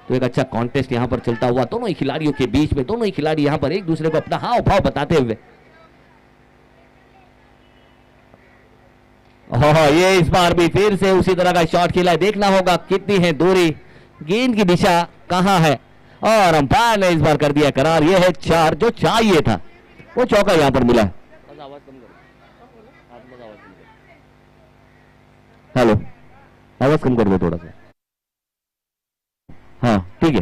तो एक अच्छा कॉन्टेस्ट यहां पर चलता हुआ दोनों ही खिलाड़ियों के बीच में। दोनों ही खिलाड़ी यहां पर एक दूसरे को अपना हाव भाव बताते हुए। ये इस बार भी फिर से उसी तरह का शॉट खेला है। देखना होगा कितनी है दूरी, गेंद की दिशा कहां है। और अंपायर ने इस बार कर दिया करार। ये है 4 जो चाहिए था, वो चौका यहां पर मिला। हेलो, आवाज कम कर दो थोड़ा सा। हाँ ठीक है।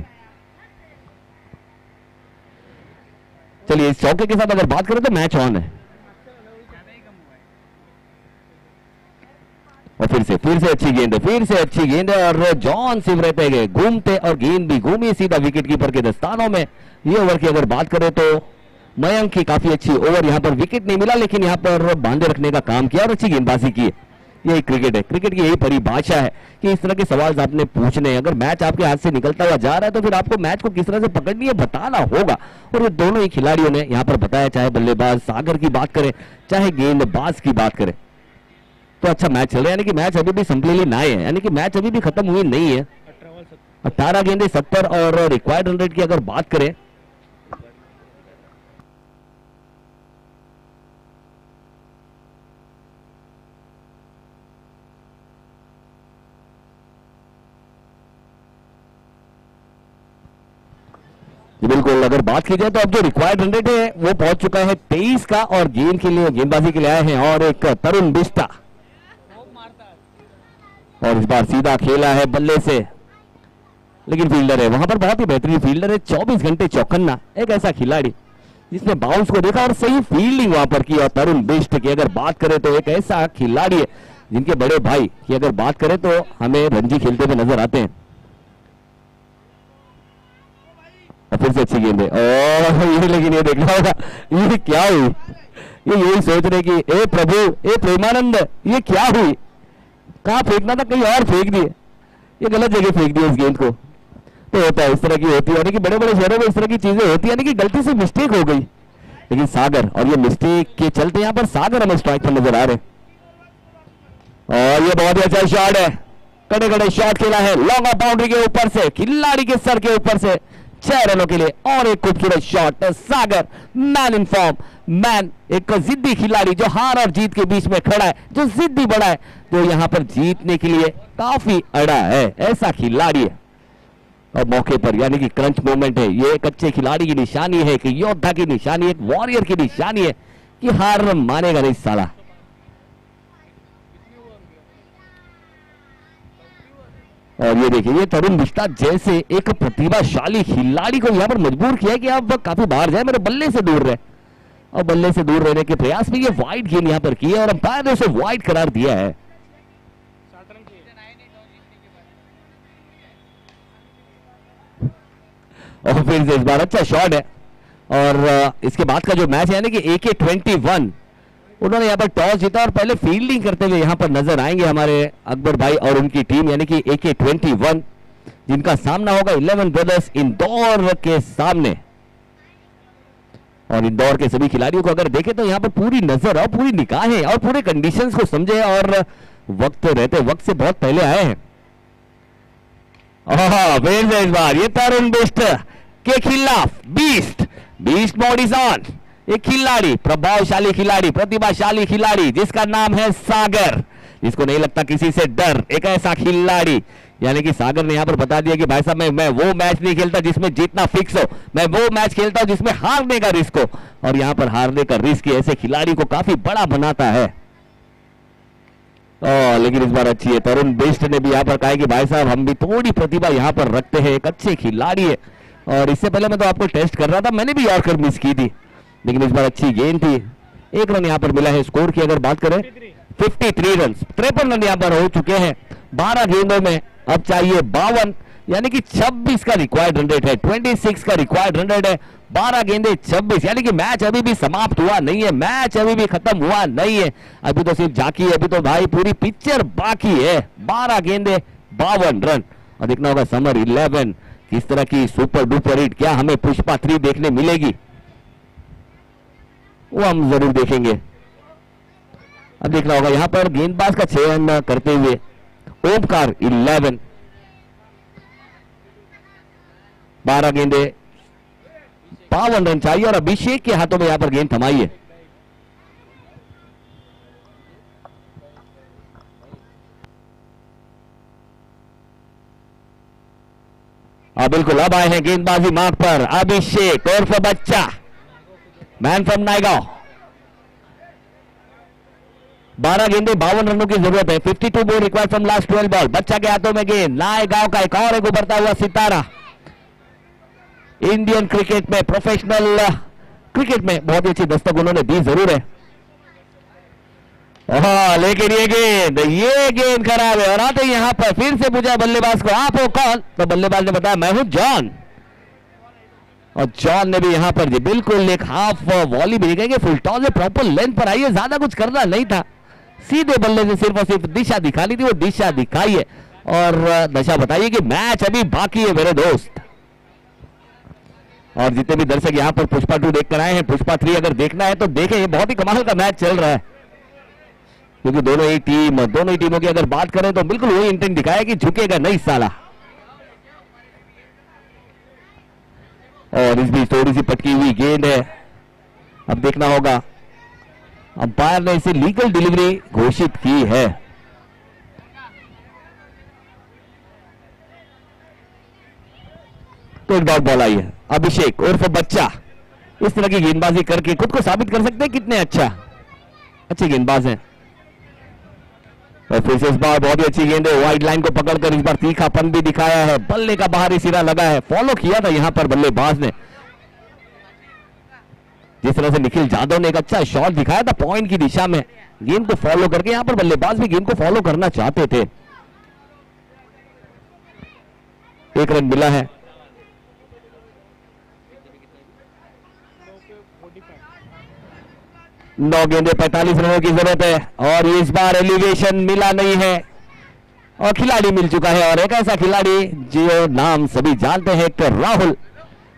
चलिए इस चौके के साथ अगर बात करें तो मैच ऑन है। और फिर से अच्छी गेंद है, फिर से अच्छी गेंद है और जॉन सिव रहते गए घूमते और गेंद भी घूमी सीधा विकेट कीपर के दस्तानों में। ये ओवर की अगर बात करें तो मयंक की काफी अच्छी ओवर। यहां पर विकेट नहीं मिला, लेकिन यहां पर बांधे रखने का काम किया और अच्छी गेंदबाजी की। यही क्रिकेट है, क्रिकेट की यही परिभाषा है कि इस तरह के सवाल आपने पूछने। अगर मैच आपके हाथ से निकलता हुआ जा रहा है तो फिर आपको मैच को किस तरह से पकड़नी है बताना होगा। और ये दोनों ही खिलाड़ियों ने यहां पर बताया, चाहे बल्लेबाज सागर की बात करें चाहे गेंदबाज की बात करें, तो अच्छा मैच चल रहा है। यानी कि मैच अभी भी संपलेली ना है, यानी कि मैच अभी भी खत्म हुई नहीं है। 18 गेंदे 70 और रिक्वायर्ड रन रेट की अगर बात करें बिल्कुल अगर बात की जाए तो अब जो रिक्वायर्ड रन रेट है वो पहुंच चुका है 23 का, और गेंद के लिए गेंदबाजी के लिए आए हैं और एक तरुण बिष्टा, और इस बार सीधा खेला है बल्ले से, लेकिन फील्डर है वहां पर, बहुत ही बेहतरीन फील्डर है, 24 घंटे चौकन्ना, एक ऐसा खिलाड़ी जिसने बाउंस को देखा और सही फील्डिंग वहां पर की। और तरुण बिष्ट की अगर बात करें तो एक ऐसा खिलाड़ी है जिनके बड़े भाई की अगर बात करें तो हमें रणजी खेलते हुए नजर आते हैं। और फिर से अच्छी गेंद है, और ये लेकिन ये देखना होगा ये क्या हुई, ये यही सोच रहे कि ए प्रभु, ए प्रेमानंद, ये क्या हुई, कहां फेंकना था कहीं और फेंक दिए, ये गलत जगह फेंक दिया इस गेंद को। तो होता है, इस तरह की होती है, यानी कि बड़े बड़े शहरों में इस तरह की चीजें होती है, यानी कि गलती से मिस्टेक हो गई, लेकिन सागर, और ये मिस्टेक के चलते यहां पर सागर हमें स्ट्राइक पर नजर आ रहे हैं। और ये बहुत ही अच्छा शॉट है, कड़े कड़े शॉट खेला है लॉन्ग ऑफ बाउंड्री के ऊपर से, खिलाड़ी के सर के ऊपर से 6 रनों के लिए, और एक खूबसूरत shot Sagar, man in form, man, एक जिद्दी खिलाड़ी जो हार और जीत के बीच में खड़ा है, जो जिद्दी बड़ा है, जो यहां पर जीतने के लिए काफी अड़ा है, ऐसा खिलाड़ी है। और मौके पर यानी कि क्रंच मोमेंट है, ये एक अच्छे खिलाड़ी की निशानी है, कि योद्धा की निशानी, एक वॉरियर की निशानी है कि हार मानेगा नहीं साला। और ये देखिए, ये तरुण बिष्टा जैसे एक प्रतिभाशाली खिलाड़ी को यहां पर मजबूर किया कि आप काफी बाहर जाए, मेरे बल्ले से दूर रहे, और बल्ले से दूर रहने के प्रयास में ये वाइड गेंद यहां पर की है, और अंपायर ने उसे वाइड करार दिया है। और फिर से इस बार अच्छा शॉट है, और इसके बाद का जो मैच है ना कि AK21, उन्होंने यहाँ पर टॉस जीता और पहले फील्डिंग करते हुए यहाँ पर नजर आएंगे हमारे अकबर भाई और उनकी टीम, यानी कि AK21, जिनका सामना होगा 11 ब्रदर्स इंदौर के सामने। और इंदौर के सभी खिलाड़ियों को अगर देखें तो यहाँ पर पूरी नजर और पूरी निगाहें और पूरे कंडीशंस को समझे, और वक्त रहते वक्त से बहुत पहले आए हैं। फिर से इस बार ये तरुण बिष्ट के खिलाफ बीस्ट मोड इज ऑन, एक खिलाड़ी, प्रभावशाली खिलाड़ी, प्रतिभाशाली खिलाड़ी जिसका नाम है सागर, जिसको नहीं लगता किसी से डर, एक ऐसा खिलाड़ी, यानी कि सागर ने यहां पर बता दिया कि भाई साहब मैं वो मैच नहीं खेलता जिसमें जीतना फिक्स हो, मैं वो मैच खेलता हूं जिसमें हारने का रिस्क हो, और यहां पर हारने का रिस्क ऐसे खिलाड़ी को काफी बड़ा बनाता है। लेकिन इस बार अच्छी है, तरुण बिष्ट ने भी यहां पर कहा कि भाई साहब हम भी थोड़ी प्रतिभा यहां पर रखते हैं, एक अच्छे खिलाड़ी है। और इससे पहले मैं तो आपको टेस्ट कर रहा था, मैंने भी यॉर्कर मिस की थी, लेकिन इस बार अच्छी गेंद थी, 1 रन यहां पर मिला है। स्कोर की अगर बात करें 53 रन, 53 रन यहां पर हो चुके हैं 12 गेंदों में, अब चाहिए 52, यानी कि 26 का रिक्वायर्ड रन रेट है, 26 का रिक्वायर्ड रन रेट है, 12 गेंदे 26, यानी कि मैच अभी भी समाप्त हुआ नहीं है, मैच अभी भी खत्म हुआ नहीं है, अभी तो सिर्फ झांकी है, अभी तो भाई पूरी पिक्चर बाकी है। 12 गेंदे 52 रन, और देखना होगा समर 11 किस तरह की सुपर डुपर हिट, क्या हमें पुष्पा 3 देखने मिलेगी, वो हम जरूर देखेंगे। अब देखना होगा यहां पर गेंदबाज का चयन करते हुए ओमकार 11, 12 गेंदे 52 रन चाहिए, और अभिषेक के हाथों में यहां पर गेंद थमाई है। बिल्कुल, अब आए हैं गेंदबाजी मार्ग पर अभिषेक उर्फ बच्चा, मैन फ्रॉम नायगांव। 12 गेंदे 52 रनों की जरूरत है, 52 बोल रिक्वायर्ड फ्रॉम लास्ट 12 बॉल। बच्चा के हाथों में गेंद, नायगांव का एक और एक उभरता हुआ सितारा, इंडियन क्रिकेट में, प्रोफेशनल क्रिकेट में बहुत ही अच्छी दस्तक उन्होंने दी जरूर है। लेकिन ये गेंद खराब है, और आते यहां पर फिर से पूछा बल्लेबाज को आप हो कौन, तो बल्लेबाज ने बताया मैं हूं जॉन, और जॉन ने भी यहां पर जी बिल्कुल एक हाफ वॉली भी गई, फुल टॉस में प्रॉपर लेंथ पर आई है, ज्यादा कुछ करना नहीं था, सीधे बल्ले से सिर्फ और सिर्फ दिशा दिखानी थी, वो दिशा दिखाई है, और दशा बताइए कि मैच अभी बाकी है मेरे दोस्त। और जितने भी दर्शक यहां पर पुष्पा 2 देखकर आए हैं, पुष्पा 3 अगर देखना है तो देखें, ये बहुत ही कमाल का मैच चल रहा है, क्योंकि दोनों ही टीमों की अगर बात करें तो बिल्कुल वही इंटेंट दिखाया कि झुकेगा नहीं साला। और इस बीच थोड़ी सी पटकी हुई गेंद है, अब देखना होगा, अंपायर ने इसे लीगल डिलीवरी घोषित की है। तो एक डॉट बॉल आई है। अभिषेक उर्फ बच्चा इस तरह की गेंदबाजी करके खुद को साबित कर सकते हैं कितने अच्छे गेंदबाज हैं। और फिर से इस बार बहुत ही अच्छी गेंद है, वाइड लाइन को पकड़कर इस बार तीखापन भी दिखाया है, बल्ले का बाहरी सिरा लगा है, फॉलो किया था यहां पर बल्लेबाज ने। जिस तरह से निखिल जाधव ने एक अच्छा शॉट दिखाया था पॉइंट की दिशा में, गेंद को फॉलो करके यहां पर बल्लेबाज भी गेंद को फॉलो करना चाहते थे। एक रन मिला है। नौ गेंदे 45 रनों की जरूरत है और इस बार एलिवेशन मिला नहीं है और खिलाड़ी मिल चुका है, और एक ऐसा खिलाड़ी जो नाम सभी जानते हैं कि राहुल,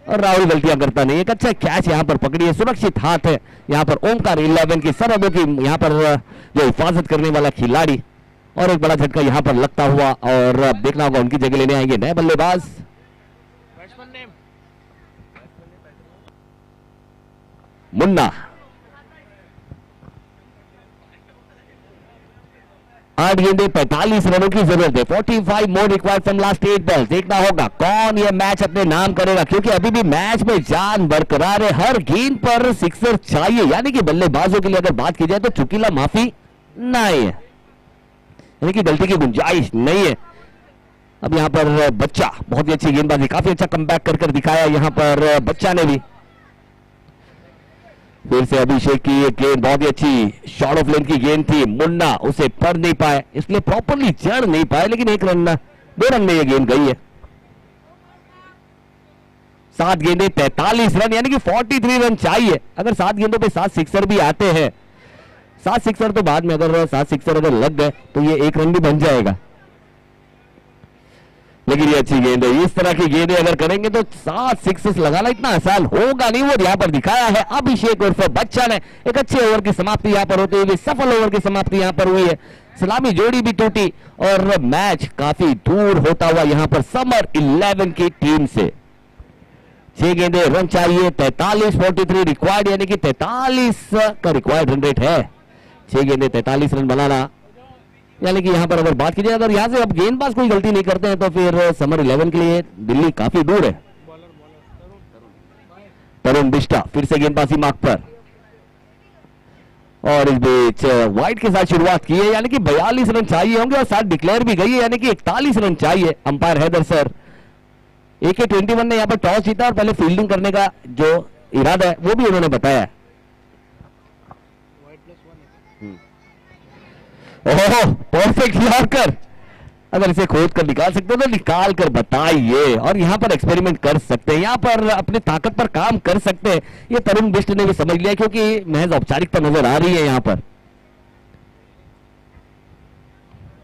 और राहुल गलतियां करता नहीं। एक अच्छा कैच यहां पर पकड़ी है, सुरक्षित हाथ है यहां पर ओमकार 11 की सरहदों की यहां पर जो हिफाजत करने वाला खिलाड़ी, और एक बड़ा झटका यहां पर लगता हुआ, और अब देखना होगा उनकी जगह लेने आएंगे नए बल्लेबाज। मुन्ना 8 गेंदे 45 रनों की जरूरत है। 45 more required from last 8 balls. देखना होगा कौन यह मैच अपने नाम करेगा, क्योंकि अभी भी मैच में जान बरकरार है, हर गेंद पर सिक्सर चाहिए, यानी कि बल्लेबाजों के लिए अगर बात की जाए तो चुकीला माफी नहीं है, यानी कि गलती की गुंजाइश नहीं है। अब यहां पर बच्चा बहुत ही अच्छी गेंदबाजी, काफी अच्छा कमबैक कर दिखाया यहां पर बच्चा ने भी। फिर से अभिषेक की एक गेंद बहुत ही अच्छी शॉर्ट ऑफ लेंथ की गेंद थी, मुन्ना उसे पढ़ नहीं पाए, इसलिए प्रॉपरली चढ़ नहीं पाए, लेकिन 1 रन 2 रन में यह गेंद गई है। 7 गेंदे 43 रन, यानी कि 43 रन चाहिए। अगर 7 गेंदों पे 7 सिक्सर भी आते हैं, 7 सिक्सर तो बाद में, अगर 7 सिक्सर अगर लग गए तो ये 1 रन भी बन जाएगा, लेकिन ये अच्छी गेंद है। इस तरह की गेंदें अगर करेंगे तो 7 सिक्सेस लगाना इतना आसान होगा नहीं, वो यहां पर दिखाया है अभिषेक उर्फ बच्चा ने। एक अच्छे ओवर की समाप्ति यहां पर होती हुई, सफल ओवर की समाप्ति यहां पर हुई है, सलामी जोड़ी भी टूटी और मैच काफी दूर होता हुआ यहां पर समर 11 की टीम से। 6 गेंदे रन चाहिए, 43 43 रिक्वायर्ड, यानी कि 43 का रिक्वायर्ड रन रेट है। 6 गेंदे 43 रन बनाना, यानी कि यहां पर अगर बात की जाए, अगर यहां से अब गेंदबाज कोई गलती नहीं करते हैं तो फिर समर 11 के लिए दिल्ली काफी दूर है। तरुण बिष्टा फिर से गेंदबाजी मार्ग पर, और इस बीच वाइड के साथ शुरुआत की है, यानी कि 42 रन चाहिए होंगे और साथ डिक्लेयर भी गई है, यानी कि 41 रन चाहिए। अंपायर हैदर सर AK21 ने यहां पर टॉस जीता और पहले फील्डिंग करने का जो इरादा है वो भी उन्होंने बताया। ओह परफेक्ट यॉर्कर, अगर इसे खोद कर निकाल सकते हो तो निकाल कर बताइए, और यहां पर एक्सपेरिमेंट कर सकते हैं, यहां पर अपने ताकत पर काम कर सकते हैं। ये तरुण बिष्ट ने भी समझ लिया, क्योंकि महज औपचारिकता नजर आ रही है यहां पर।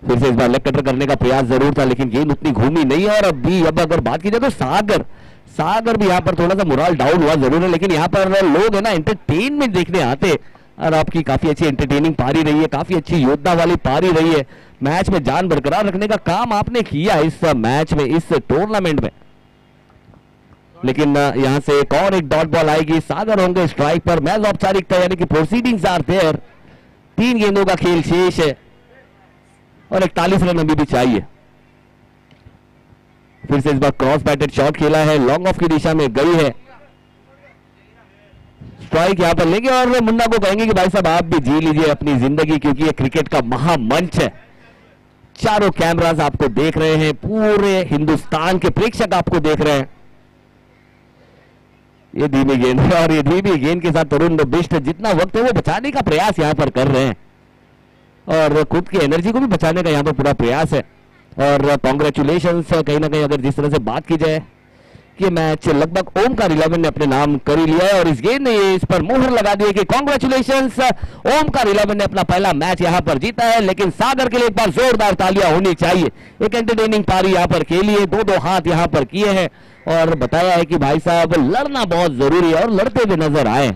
फिर से इस बार लेग कटर करने का प्रयास जरूर था, लेकिन गेंद उतनी घूमी नहीं है। और अब अगर बात की जाए तो सागर भी यहां पर थोड़ा सा मोरल डाउन हुआ जरूर है, लेकिन यहां पर लोग है ना एंटरटेनमेंट देखने आते, और आपकी काफी अच्छी एंटरटेनिंग पारी रही है, काफी अच्छी योद्धा वाली पारी रही है। मैच में जान बरकरार रखने का काम आपने किया इस मैच में, इस टूर्नामेंट में। लेकिन यहां से एक और एक डॉट बॉल आएगी, सागर होंगे स्ट्राइक पर, मैच औपचारिकता यानी कि प्रोसीडिंग्स आर देयर। 3 गेंदों का खेल शेष है और 41 रन अभी भी चाहिए। फिर से इस बार क्रॉस बैटेड शॉट खेला है, लॉन्ग ऑफ की दिशा में गई है, स्ट्राइक यहां पर लेंगे और मुन्ना को कहेंगे कि भाई साहब आप भी जी लीजिए अपनी जिंदगी, क्योंकि ये क्रिकेट का महामंच है। चारों कैमरास आपको देख रहे हैं, पूरे हिंदुस्तान के प्रेक्षक आपको देख रहे हैं। ये धीमी गेंद है और ये धीमी गेंद के साथ तरुण बिष्ट जितना वक्त है वो बचाने का प्रयास यहां पर कर रहे हैं, और खुद की एनर्जी को भी बचाने का यहां पर पूरा प्रयास है। और कांग्रेचुलेशंस कहीं ना कहीं अगर जिस तरह से बात की जाए कि मैच लगभग ओमकार 11 ने अपने नाम कर ही लिया है, और इस गेंद ने इस पर मोहर लगा दी है कि कांग्रेचुलेशंस, ओमकार 11 ने अपना पहला मैच यहां पर जीता है। लेकिन सागर के लिए एक बार जोरदार तालियां होनी चाहिए, एक एंटरटेनिंग पारी यहां पर खेली है, 2-2 हाथ यहां पर किए हैं और बताया है कि भाई साहब लड़ना बहुत जरूरी है, और लड़ते हुए नजर आए।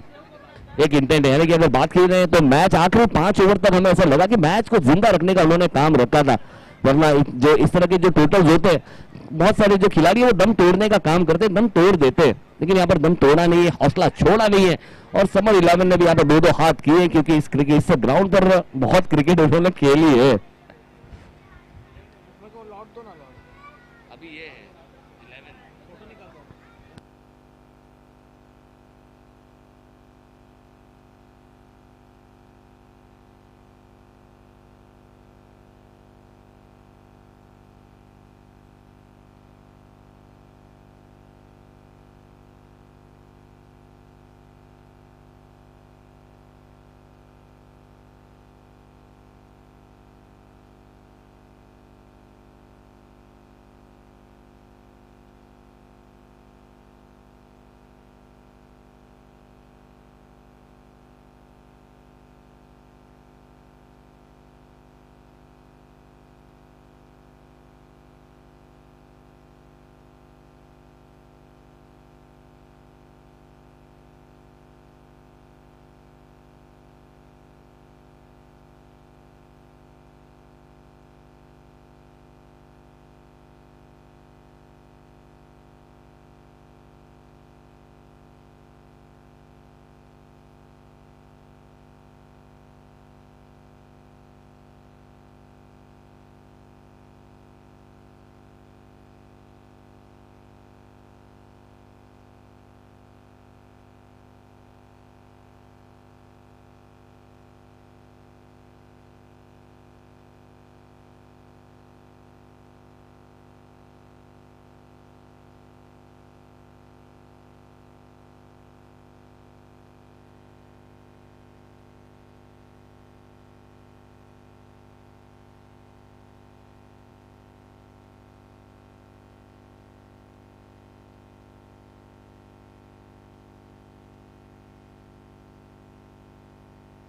एक इंटेंट है कि अगर बात की जाए तो मैच आखिरी 5 ओवर तक हमें ऐसा लगा कि मैच को जिंदा रखने का उन्होंने काम रखा था, वरना जो इस तरह के जो टोटल्स होते हैं, बहुत सारे जो खिलाड़ी वो दम तोड़ने का काम करते हैं, दम तोड़ देते हैं, लेकिन यहाँ पर दम तोड़ा नहीं है, हौसला छोड़ा नहीं है। और समर 11 ने भी यहाँ पर 2-2 हाथ किए, क्योंकि इस ग्राउंड पर बहुत क्रिकेट उन्होंने खेली है।